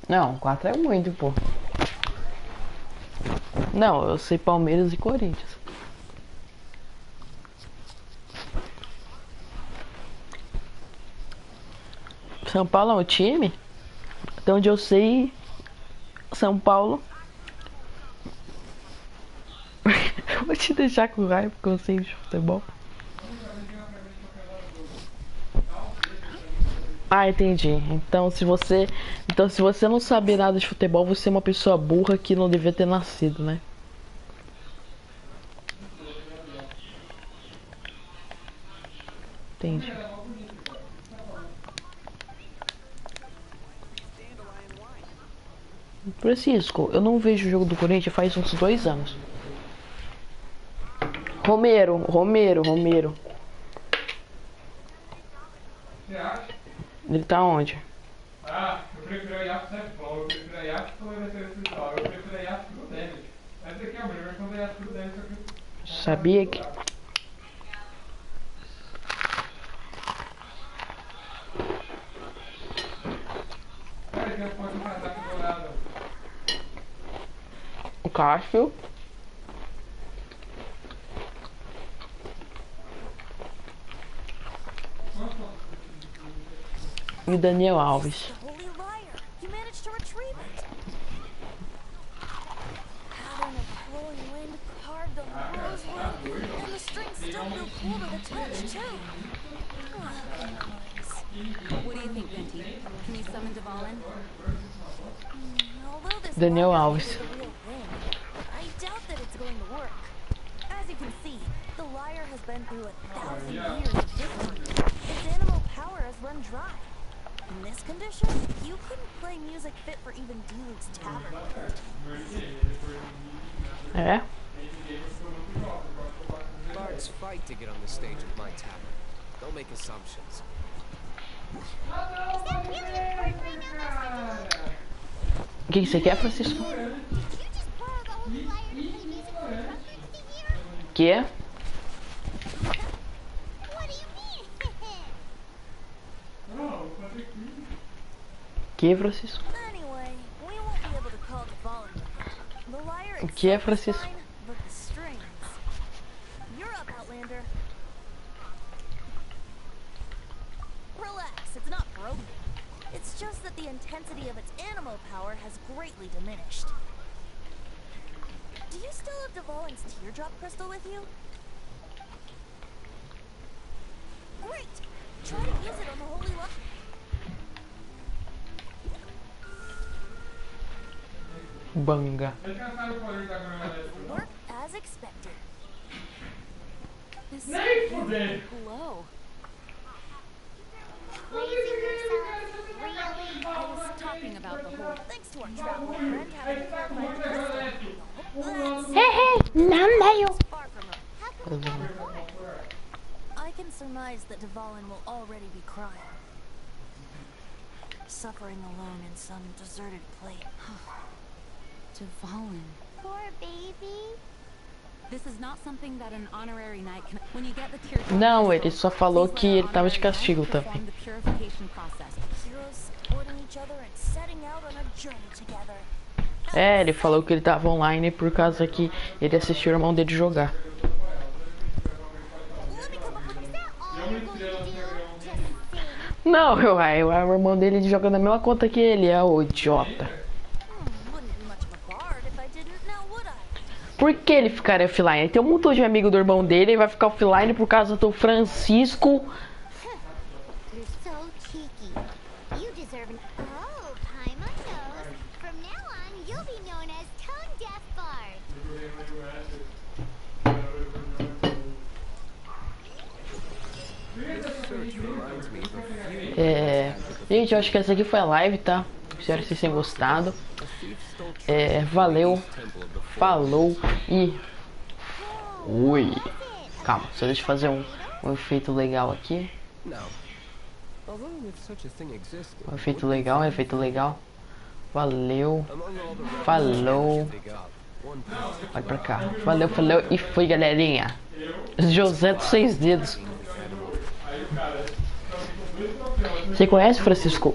Speaker 1: Não, 4 é muito, pô. Não, eu sei Palmeiras e Corinthians. São Paulo é um time? Até onde eu sei, São Paulo. Eu vou te deixar com raiva porque eu sei de futebol. Ah, entendi. Então se você não sabe nada de futebol, você é uma pessoa burra que não devia ter nascido, né? Entendi. Francisco, eu não vejo o jogo do Corinthians faz uns 2 anos. Romero. Ele tá onde?
Speaker 8: Ah, eu prefiro a Yasuo Sepulcro, eu prefiro a Yasuo Elemental, eu prefiro a Yasuo True Damage. Essa aqui é a melhor versão da Yasuo True Damage.
Speaker 1: Sabia que...
Speaker 8: Cara, tem um ponto de ataque dourado.
Speaker 1: O Cássio. E o Daniel Alves. Daniel Alves.
Speaker 11: I doubt that it's going to work. As you can see, the lyre has been through 1,000 years of history. Its animal power has run dry. In this condition, you couldn't play music fit for even D-Luke's tavern.
Speaker 1: É?
Speaker 14: Bards fight to get on the stage at my tavern. Don't make assumptions.
Speaker 1: O que você quer, Francisco? Que? Que, Francisco? O que é, Francisco?
Speaker 11: Relax, it's not broken. It's just that the intensity of its animal power has greatly diminished. Do you still have Dvalin's teardrop crystal with you? Great! Try to use it on the holy light.
Speaker 1: Banga.
Speaker 11: Work as expected. This
Speaker 8: Nem fuder.
Speaker 11: glow.
Speaker 3: Raising yourself, really?
Speaker 11: I was talking about the whole thanks to our traveling friend having purified the crystal.
Speaker 3: Hey, não.
Speaker 11: I can surmise that Dvalin will already be crying. Suffering alone in some deserted place.
Speaker 7: Dvalin.
Speaker 3: Poor baby.
Speaker 7: This is not something that an honorary knight can... When you get the teardrop...
Speaker 1: Não, ele só falou que ele tava de castigo também.
Speaker 7: The purification process.
Speaker 11: Heroes supporting each other and setting out on a journey together.
Speaker 1: É, ele falou que ele tava online por causa que ele assistiu o irmão dele jogar. Não, o irmão dele joga na mesma conta que ele, é o idiota. Por que ele ficaria offline? Tem um montão de amigo do irmão dele e vai ficar offline por causa do Francisco. Gente, eu acho que essa aqui foi a live, tá? Espero que vocês tenham gostado. Valeu, falou e fui. Calma, só deixa eu fazer um efeito legal aqui. Um efeito legal. Valeu, falou. Vai pra cá. Valeu, falou e fui, galerinha. José dos 6 dedos. Você conhece, Francisco,